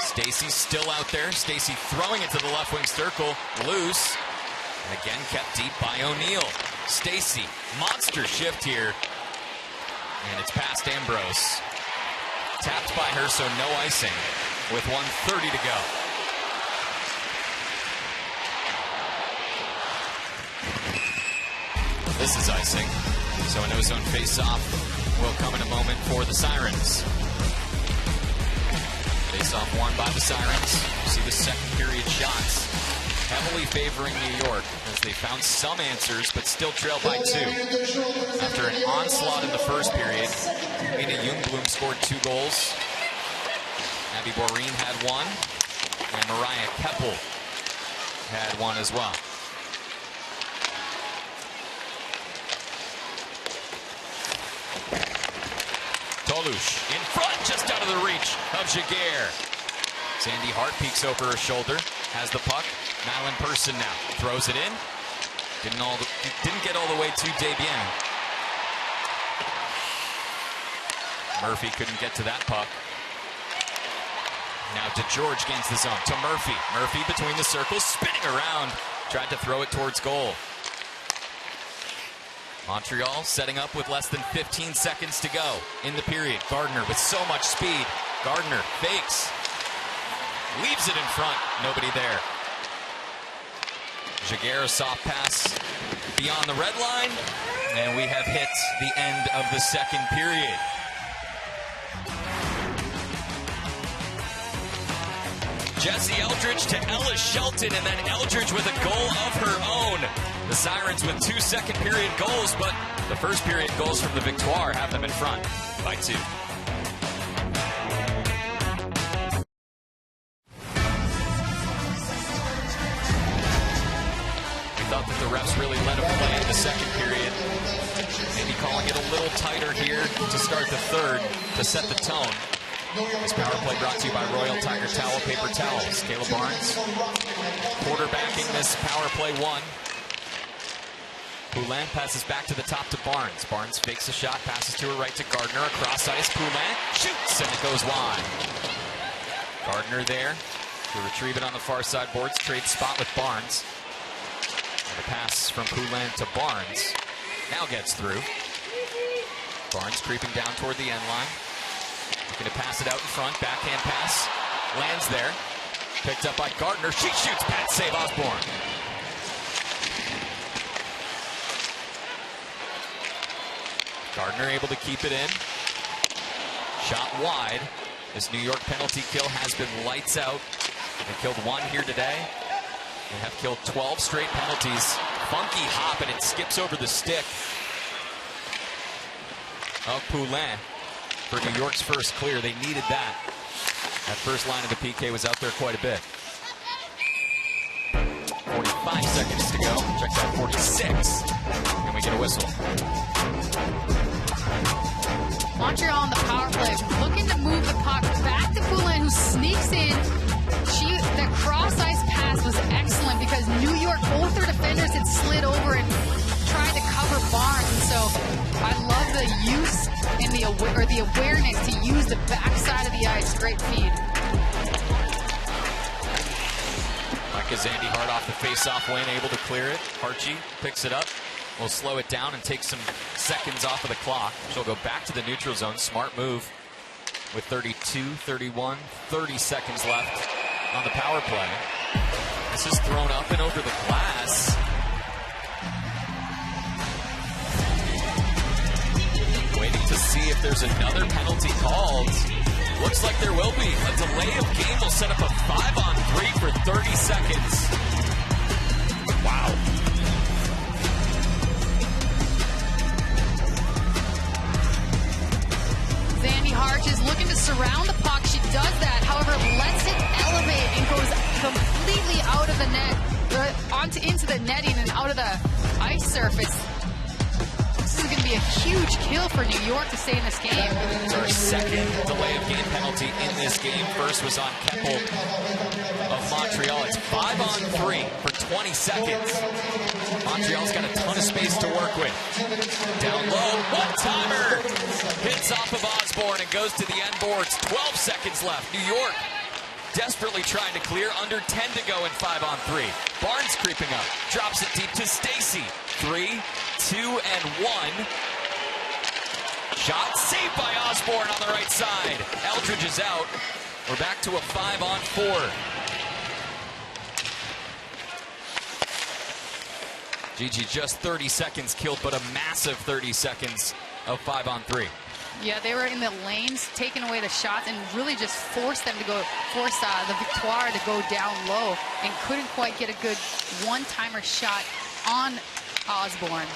Stacey's still out there. Stacey throwing it to the left wing circle. Loose. And again kept deep by O'Neill. Stacey, monster shift here. And it's past Ambrose. Tapped by her, so no icing with 1:30 to go. This is icing. So an ozone face-off will come in a moment for the Sirens. Face-off won by the Sirens. You see the second period shots heavily favoring New York as they found some answers but still trailed by 2. After an onslaught in the first period, Mina Ljungblom scored 2 goals. Abby Boreen had 1, and Mariah Keppel had 1 as well. Tolush in front, just out of the reach of Jaguar. Sandy Hart peeks over her shoulder, has the puck, Mal in person now. Throws it in. Didn't get all the way to Desbiens. Murphy couldn't get to that puck. Now DeGeorge gains the zone to Murphy. Murphy between the circles, spinning around. Tried to throw it towards goal. Montreal setting up with less than 15 seconds to go in the period. Gardner with so much speed. Gardner fakes. Leaves it in front. Nobody there. Jaguar, a soft pass beyond the red line. And we have hit the end of the second period. Jesse Eldridge to Ella Shelton, and then Eldridge with a goal of her own. The Sirens with 2 second period goals, but the first period goals from the Victoire have them in front by 2. We thought that the refs really let them play in the second period. Maybe calling it a little tighter here to start the third to set the tone. This power play brought to you by Royal Tiger Towel Paper Towels. Caleb Barnes quarterbacking this power play 1. Poulin passes back to the top to Barnes. Barnes fakes a shot, passes to her right to Gardner. Across ice, Poulin shoots, and it goes wide. Gardner there to retrieve it on the far side boards. Trade spot with Barnes. And the pass from Poulin to Barnes now gets through. Barnes creeping down toward the end line. Looking to pass it out in front. Backhand pass. Lands there. Picked up by Gardner. She shoots. Pat save Osborne. Gardner able to keep it in. Shot wide. This New York penalty kill has been lights out. They killed 1 here today. They have killed 12 straight penalties. Funky hop, and it skips over the stick of Poulin. For New York's first clear, they needed that. That first line of the PK was out there quite a bit. 45 seconds to go. Check that, 46. And we get a whistle. Montreal on the power play, looking to move the puck back to Poulin, who sneaks in. The cross-ice pass was excellent because New York, both their defenders had slid over and tried to cover Barnes. And so I love the use and the awareness to use the backside of the ice. Great feed. Like a Zandy Hart off the face-off win, able to clear it. Harchi picks it up. Will slow it down and take some seconds off of the clock. She'll go back to the neutral zone. Smart move with 32, 31, 30 seconds left on the power play. This is thrown up and over the glass. Waiting to see if there's another penalty called. Looks like there will be. A delay of game will set up a 5-on-3 for 30 seconds. Wow. Zandy Hart is looking to surround the puck. She does that, however, lets it elevate and goes completely out of the net, into the netting and out of the ice surface. This is going to be a huge kill for New York to stay in this game. It's our second delay of game penalty in this game. First was on Keppel of Montreal. It's 5-on-3 for 20 seconds. Montreal's got a ton of space to work with. Down low, one-timer. Hits off of Osborne and goes to the end boards. 12 seconds left. New York desperately trying to clear. Under 10 to go in 5-on-3. Barnes creeping up. Drops it deep to Stacy. 3, 2, and 1. Shot saved by Osborne on the right side. Eldridge is out. We're back to a 5-on-4. Gigi, just 30 seconds killed, but a massive 30 seconds of 5-on-3. Yeah, they were in the lanes, taking away the shots, and really just forced them to go, the Victoire to go down low, and couldn't quite get a good one-timer shot on Osborne.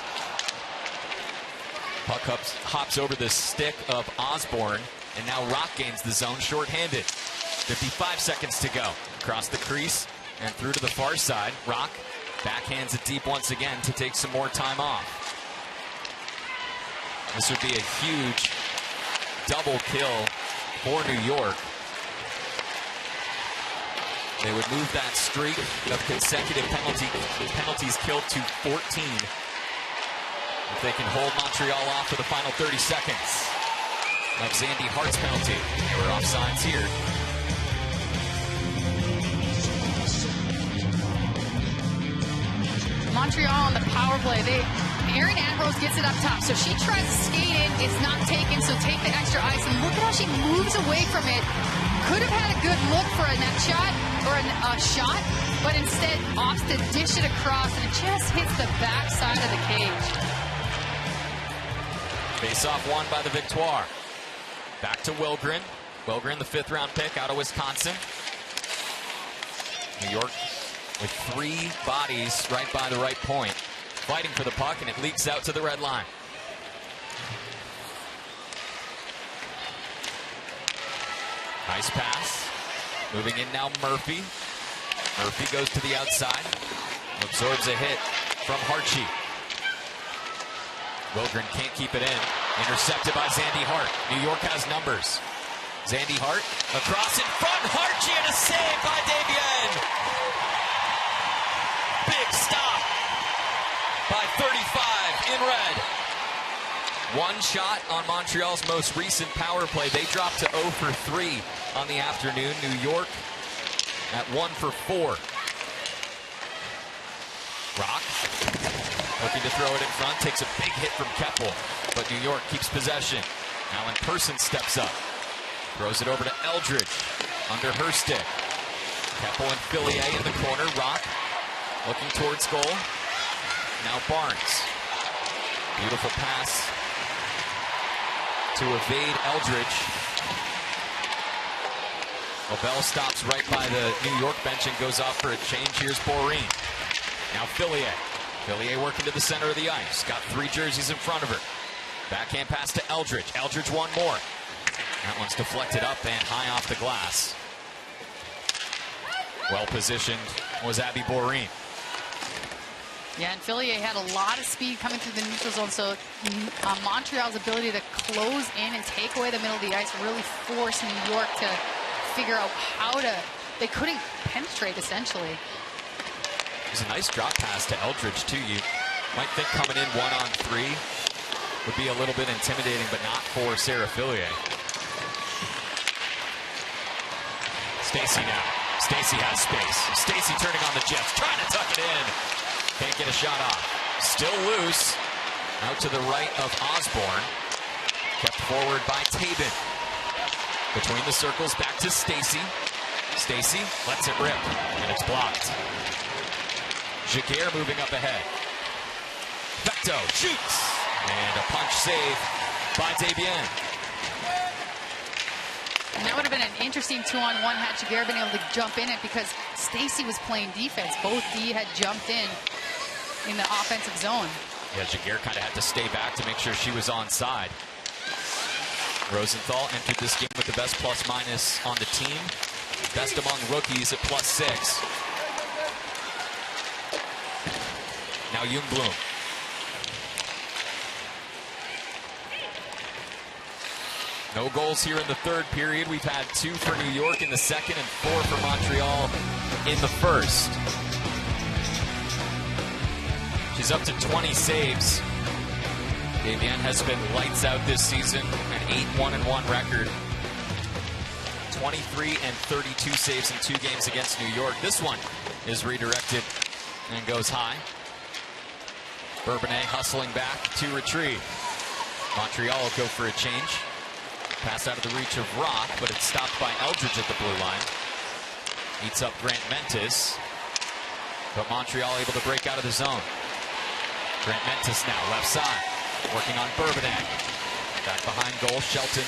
Puck hops over the stick of Osborne, and now Rock gains the zone shorthanded. 55 seconds to go. Across the crease and through to the far side. Rock backhands it deep once again to take some more time off. This would be a huge double kill for New York. They would move that streak of consecutive penalties killed to 14 if they can hold Montreal off for the final 30 seconds of Zandy Hart's penalty. We're offsides here. Montreal on the power play. Erin Ambrose gets it up top, so she tries to skate in. It's not taken, so take the extra ice. And look at how she moves away from it. Could have had a good look for a net shot or a shot, but instead opts to dish it across, and it just hits the backside of the cage. Face-off won by the Victoire. Back to Wilgren. Wilgren, the 5th-round pick out of Wisconsin. New York with 3 bodies right by the right point. Fighting for the puck, and it leaks out to the red line. Nice pass. Moving in now, Murphy. Murphy goes to the outside. Absorbs a hit from Hartshee. Wilgren can't keep it in. Intercepted by Zandy Hart. New York has numbers. Zandy Hart across in front. Hartshee and a save by Davienne. Big stop by 35 in red. One shot on Montreal's most recent power play. They dropped to 0 for 3 on the afternoon. New York at 1 for 4. Rock looking to throw it in front. Takes a big hit from Keppel, but New York keeps possession. Alan Person steps up. Throws it over to Eldridge. Under her stick. Keppel and Fillier in the corner. Rock looking towards goal. Now Barnes. Beautiful pass to evade Eldridge. LaBelle stops right by the New York bench and goes off for a change. Here's Boreen. Now Fillier. Fillier working to the center of the ice. Got 3 jerseys in front of her. Backhand pass to Eldridge. Eldridge one more. That one's deflected up and high off the glass. Well positioned was Abby Boreen. Yeah, and Fillier had a lot of speed coming through the neutral zone, so Montreal's ability to close in and take away the middle of the ice really forced New York to figure out how to, they couldn't penetrate essentially. It was a nice drop pass to Eldridge too. You might think coming in 1-on-3 would be a little bit intimidating, but not for Sarah Fillier. Stacey now. Stacey has space. Stacey turning on the Jets, trying to tuck it in. Can't get a shot off. Still loose. Out to the right of Osborne. Kept forward by Tabin. Between the circles, back to Stacey. Stacey lets it rip, and it's blocked. Giguère moving up ahead. Vecto shoots, and a punch save by Davienne. And that would have been an interesting 2-on-1 had Giguère been able to jump in it, because Stacey was playing defense. Both D had jumped in the offensive zone. Yeah, Giguère kind of had to stay back to make sure she was onside. Rosenthal entered this game with the best plus-minus on the team. Best among rookies at +6. Now Ljungblom. No goals here in the 3rd period. We've had 2 for New York in the 2nd and 4 for Montreal in the 1st. She's up to 20 saves. Davienne has been lights out this season, an 8-1-1 record. 23 and 32 saves in 2 games against New York. This one is redirected and goes high. Bourbonnais hustling back to retrieve. Montreal will go for a change. Pass out of the reach of Rock, but it's stopped by Eldridge at the blue line. Eats up Grant Mentis. But Montreal able to break out of the zone. Grant Mentis now, left side. Working on Bourbonnais. Back behind goal, Shelton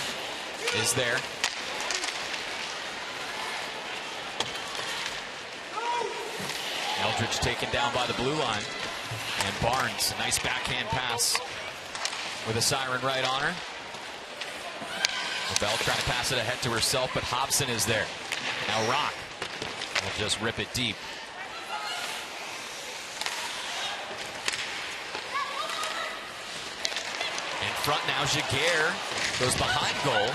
is there. Eldridge taken down by the blue line. And Barnes, a nice backhand pass with a siren right on her. LaBelle trying to pass it ahead to herself, but Hobson is there. Now Rock will just rip it deep. In front now, Giguère goes behind goal.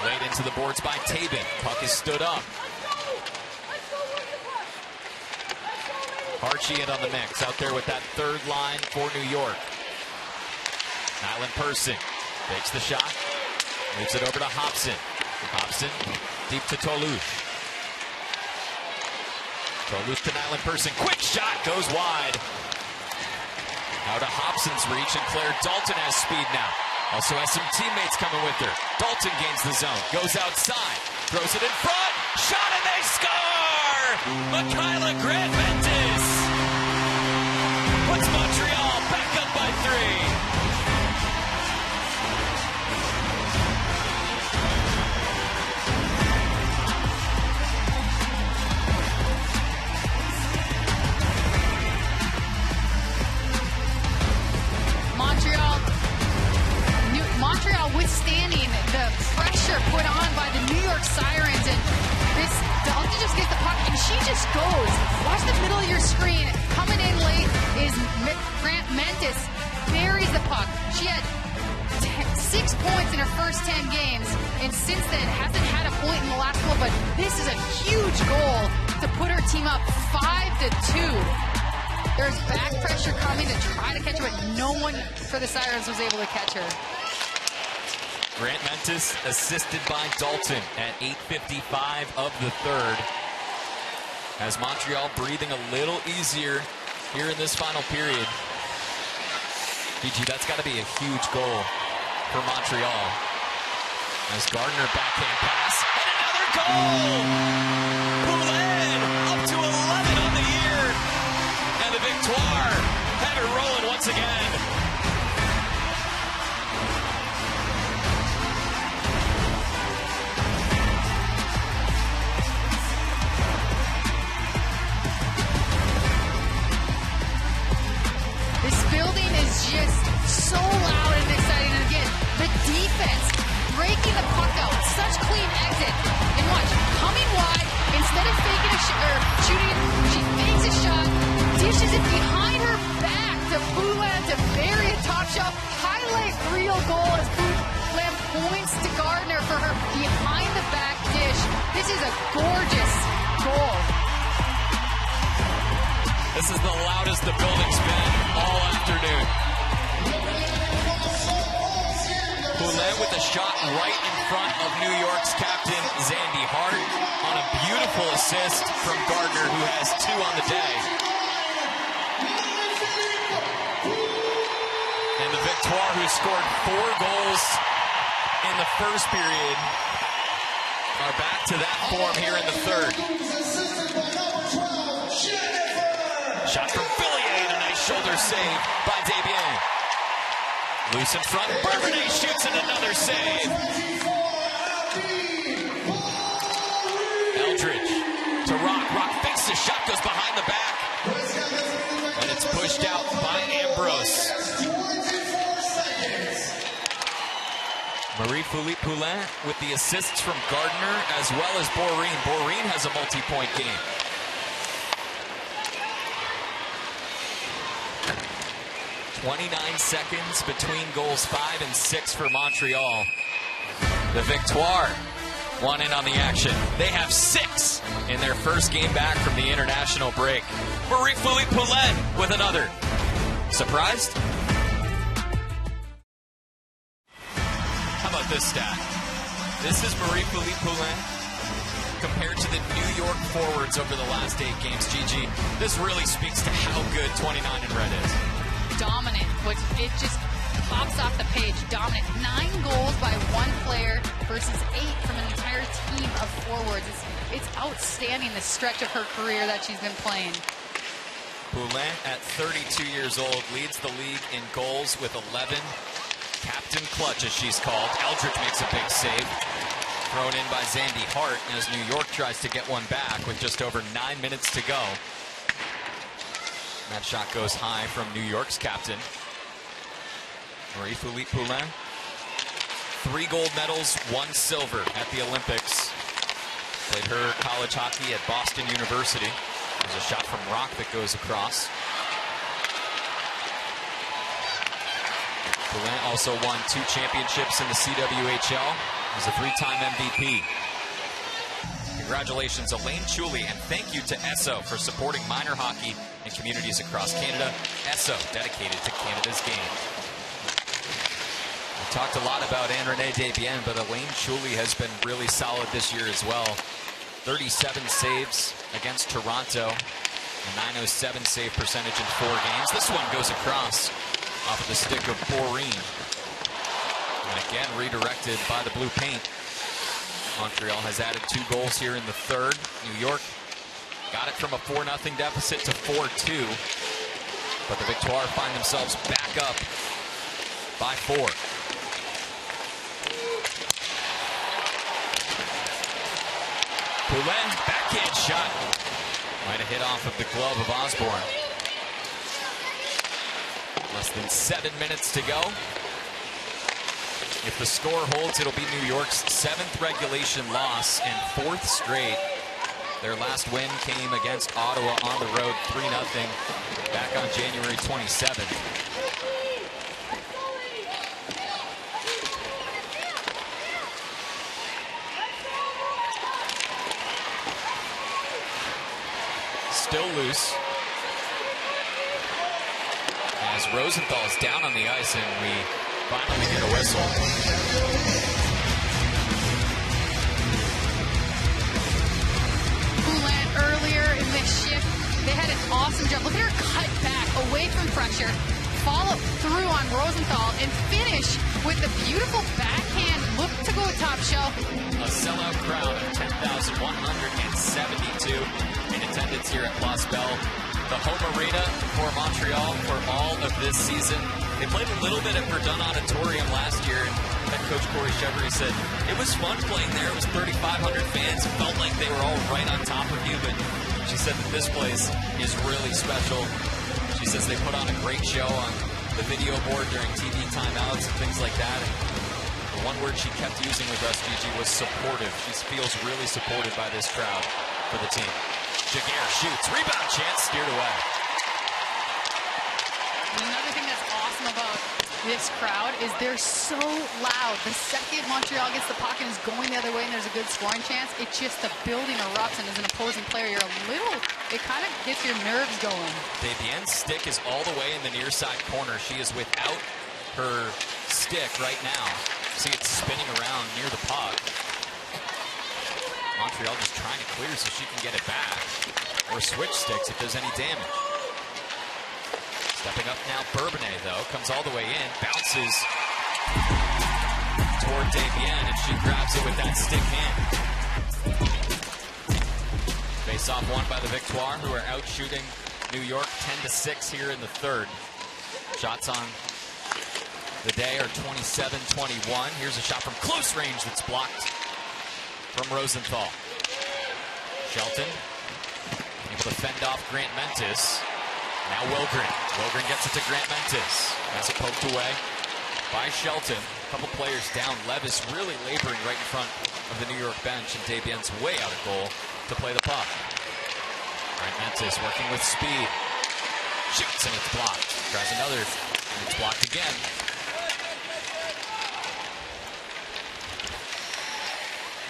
Laid into the boards by Tabin. Puck is stood up. Archie in on the mix, out there with that third line for New York. Nyland Person takes the shot, moves it over to Hobson. Hobson deep to Toulouse. Toulouse to Nyland Person, quick shot, goes wide. Out of Hobson's reach, and Claire Dalton has speed now. Also has some teammates coming with her. Dalton gains the zone, goes outside, throws it in front, shot, and they score! Michaela Grant-Mentis puts Montreal back up by 3. Montreal withstanding the pressure put on by the New York Sirens, and this Dalton just gets the puck and she just goes. Watch the middle of your screen. Coming in late is Grant-Mentis, buries the puck. She had 6 points in her first 10 games, and since then hasn't had a point in the last one. But this is a huge goal to put her team up 5-2. There's back pressure coming to try to catch her, but no one for the Sirens was able to catch her. Grant-Mentis assisted by Dalton at 8:55 of the third. As Montreal breathing a little easier here in this final period. PG, that's got to be a huge goal for Montreal. As Gardner backhand pass, and another goal! Poulin up to 11 on the year. And the Victoire had her rolling once again. Just so loud and exciting. And again, the defense breaking the puck out. Such clean exit. And watch, coming wide, instead of faking shooting, she fakes a shot, dishes it behind her back to Poulin to bury a top shelf. Highlight reel goal as Poulin points to Gardner for her behind the back dish. This is a gorgeous goal. This is the loudest the building's been all afternoon. Poulin with a shot right in front of New York's captain, Zandy Hart, on a beautiful assist from Gardner, who has 2 on the day. And the Victoire, who scored 4 goals in the first period, are back to that form here in the third. Shot from Fillier, and a nice shoulder save by Desbiens. Loose in front, Bourbonnais shoots, and another save. Eldridge to Rock. Rock fakes the shot, goes behind the back. And it's pushed out by Ambrose. Marie-Philippe Poulin with the assists from Gardner as well as Boreen. Boreen has a multi-point game. .29 seconds between goals 5 and 6 for Montreal. The Victoire one in on the action. They have 6 in their first game back from the international break. Marie-Philippe Poulin with another. Surprised? How about this stat? This is Marie-Philippe Poulin compared to the New York forwards over the last 8 games. GG, this really speaks to how good 29 in red is. Dominant, which it just pops off the page. Dominant. 9 goals by 1 player versus 8 from an entire team of forwards. It's outstanding, the stretch of her career that she's been playing. Poulin, at 32 years old, leads the league in goals with 11. Captain Clutch, as she's called. Eldridge makes a big save. Thrown in by Zandy Hart as New York tries to get one back with just over 9 minutes to go. That shot goes high from New York's captain. Marie-Philippe Poulin. 3 gold medals, 1 silver at the Olympics. Played her college hockey at Boston University. There's a shot from Rock that goes across. Poulin also won 2 championships in the CWHL. He's a 3-time MVP. Congratulations, Elaine Chuli, and thank you to Esso for supporting minor hockey in communities across Canada. Esso, dedicated to Canada's game. We talked a lot about Anne-Renee Desbiens, but Elaine Chuli has been really solid this year as well. 37 saves against Toronto, a .907 save percentage in 4 games. This one goes across off of the stick of Boreen. And again, redirected by the blue paint. Montreal has added 2 goals here in the third. New York got it from a 4-0 deficit to 4-2. But the Victoire find themselves back up by 4. Poulin, backhand shot. Might have hit off of the glove of Osborne. Less than 7 minutes to go. If the score holds, it'll be New York's 7th regulation loss and 4th straight. Their last win came against Ottawa on the road, 3-0, back on January 27th. Still loose. As Rosenthal is down on the ice, and we finally get a whistle. Poulin earlier in this shift, they had an awesome job. Look at her cut back away from pressure, follow through on Rosenthal, and finish with the beautiful backhand look to go top shelf. A sellout crowd of 10,172 in attendance here at Place Belle, the home arena for Montreal for all of this season. They played a little bit at Verdun Auditorium last year, and head coach Corey Chevry said it was fun playing there. It was 3,500 fans. It felt like they were all right on top of you, but she said that this place is really special. She says they put on a great show on the video board during TV timeouts and things like that. And the one word she kept using with us, Gigi, was supportive. She feels really supported by this crowd for the team. Jaguar shoots, rebound chance, steered away. Another thing that's awesome about this crowd is they're so loud. The second Montreal gets the puck and is going the other way and there's a good scoring chance, it's just the building erupts, and as an opposing player, you're a little, it kind of gets your nerves going. Desbiens' stick is all the way in the near side corner. She is without her stick right now. See it spinning around near the puck. Montreal just trying to clear so she can get it back. Or switch sticks if there's any damage. Stepping up now, Bourbonnais, though, comes all the way in, bounces toward Desbiens, and she grabs it with that stick hand. Face-off won by the Victoire, who are out shooting New York 10-6 here in the third. Shots on the day are 27-21. Here's a shot from close range that's blocked from Rosenthal. Shelton able to fend off Grant Mentis. Now Wilgren. Wilgren gets it to Grant Mentis. Has it poked away by Shelton. A couple players down. Levis really laboring right in front of the New York bench, and Desbiens way out of goal to play the puck. Grant Mentis working with speed. Shoots, and it's blocked. Tries another, and it's blocked again.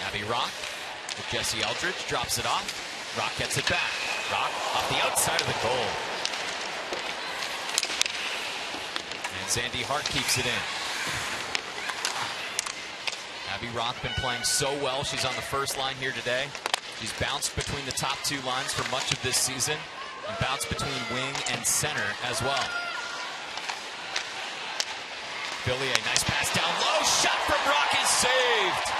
Abby Rock with Jesse Eldridge drops it off. Rock gets it back. Rock off the outside of the goal. And Zandy Hart keeps it in. Abby Rock been playing so well. She's on the first line here today. She's bounced between the top 2 lines for much of this season and bounced between wing and center as well. Billier, nice pass down low. Shot from Rock is saved.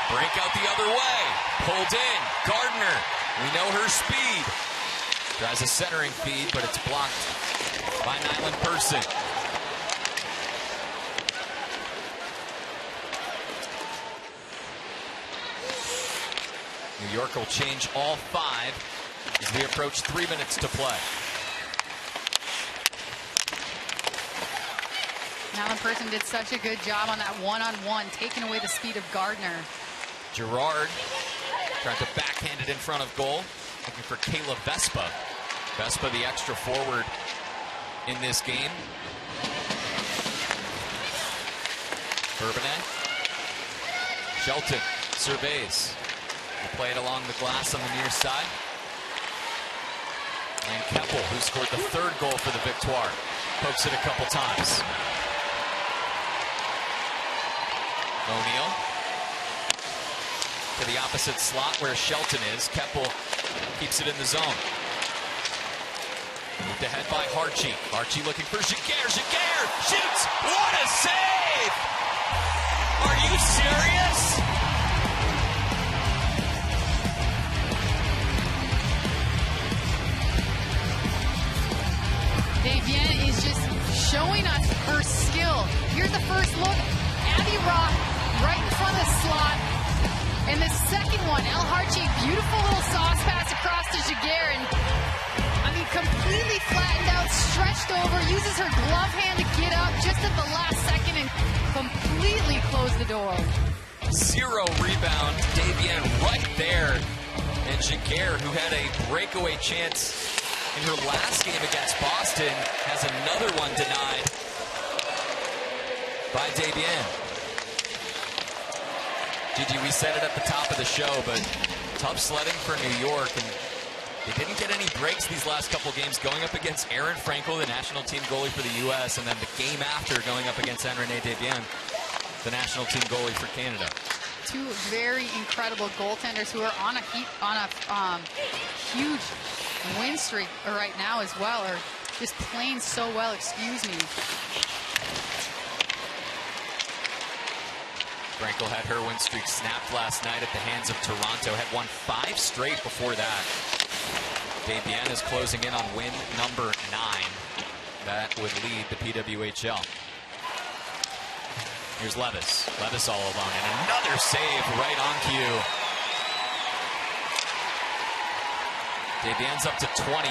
Break out the other way. Pulled in. Gardner. We know her speed. Tries a centering feed, but it's blocked by Nyland Person. New York will change all 5 as we approach 3 minutes to play. Nyland Person did such a good job on that one-on-one, taking away the speed of Gardner. Gerard trying to backhand it in front of goal. Looking for Kayla Vespa. Vespa, the extra forward in this game. Bourbonnais. Shelton surveys. Will play it along the glass on the near side. And Keppel, who scored the third goal for the Victoire, pokes it a couple times. O'Neal to the opposite slot where Shelton is. Keppel keeps it in the zone. Moved ahead by Harchi. Harchi looking for Giguère. Giguère shoots. What a save! Are you serious? Davienne is just showing us her skill. Here's the first look. Abby Rock right in front of the slot. And the second one, El Harchi, beautiful little sauce pass across to Giguère. And I mean, completely flattened out, stretched over, uses her glove hand to get up just at the last second and completely close the door. 0 rebound, Davienne right there. And Giguère, who had a breakaway chance in her last game against Boston, has another one denied by Davienne. Gigi, we said it at the top of the show, but tough sledding for New York, and they didn't get any breaks these last couple games, going up against Erin Frankel, the national team goalie for the U.S., and then the game after going up against Anne-Renee Davienne, the national team goalie for Canada. Two very incredible goaltenders who are on a huge win streak right now as well, or just playing so well, excuse me. Frankel had her win streak snapped last night at the hands of Toronto, had won 5 straight before that. Davienne is closing in on win number 9. That would lead the PWHL. Here's Levis. Levis all alone, and another save right on cue. Davienne's up to 28.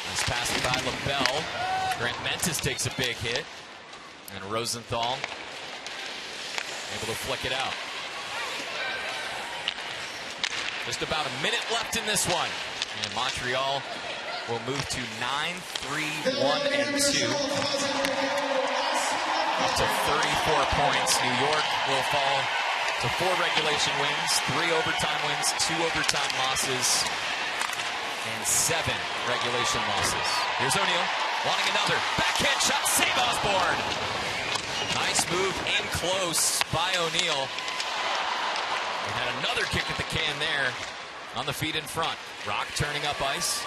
Nice pass by LaBelle. Grant Mentis takes a big hit. And Rosenthal able to flick it out. Just about a minute left in this one. And Montreal will move to 9-3-1-2. Up to 34 points. New York will fall to 4 regulation wins, 3 overtime wins, 2 overtime losses, and 7 regulation losses. Here's O'Neal wanting another. Backhand shot, save Osborne. Nice move in close by O'Neal. And had another kick at the can there on the feet in front. Rock turning up ice.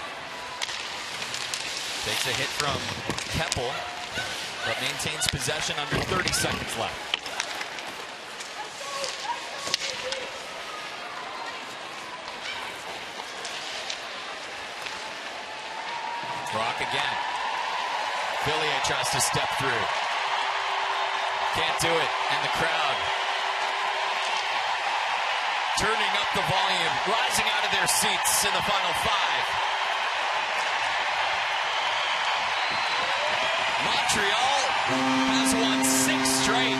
Takes a hit from Keppel, but maintains possession under 30 seconds left. Rock again. Villiers tries to step through. Can't do it, and the crowd turning up the volume, rising out of their seats in the final 5. Montreal has won 6 straight,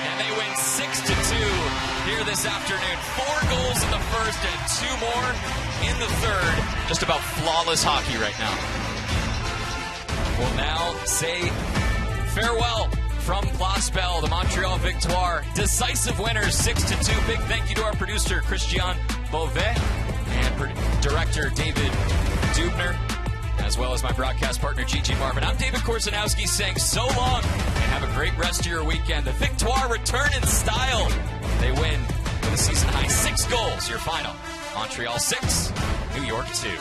and they win 6-2 here this afternoon. 4 goals in the first and 2 more in the third. Just about flawless hockey right now. We'll now say farewell from Place Bell, the Montreal Victoire. Decisive winners, 6-2. Big thank you to our producer, Christian Beauvais, and director David Dubner, as well as my broadcast partner, Gigi Marvin. I'm David Korzenowski saying so long, and have a great rest of your weekend. The Victoire return in style. They win with a season-high 6 goals. Your final, Montreal 6, New York 2.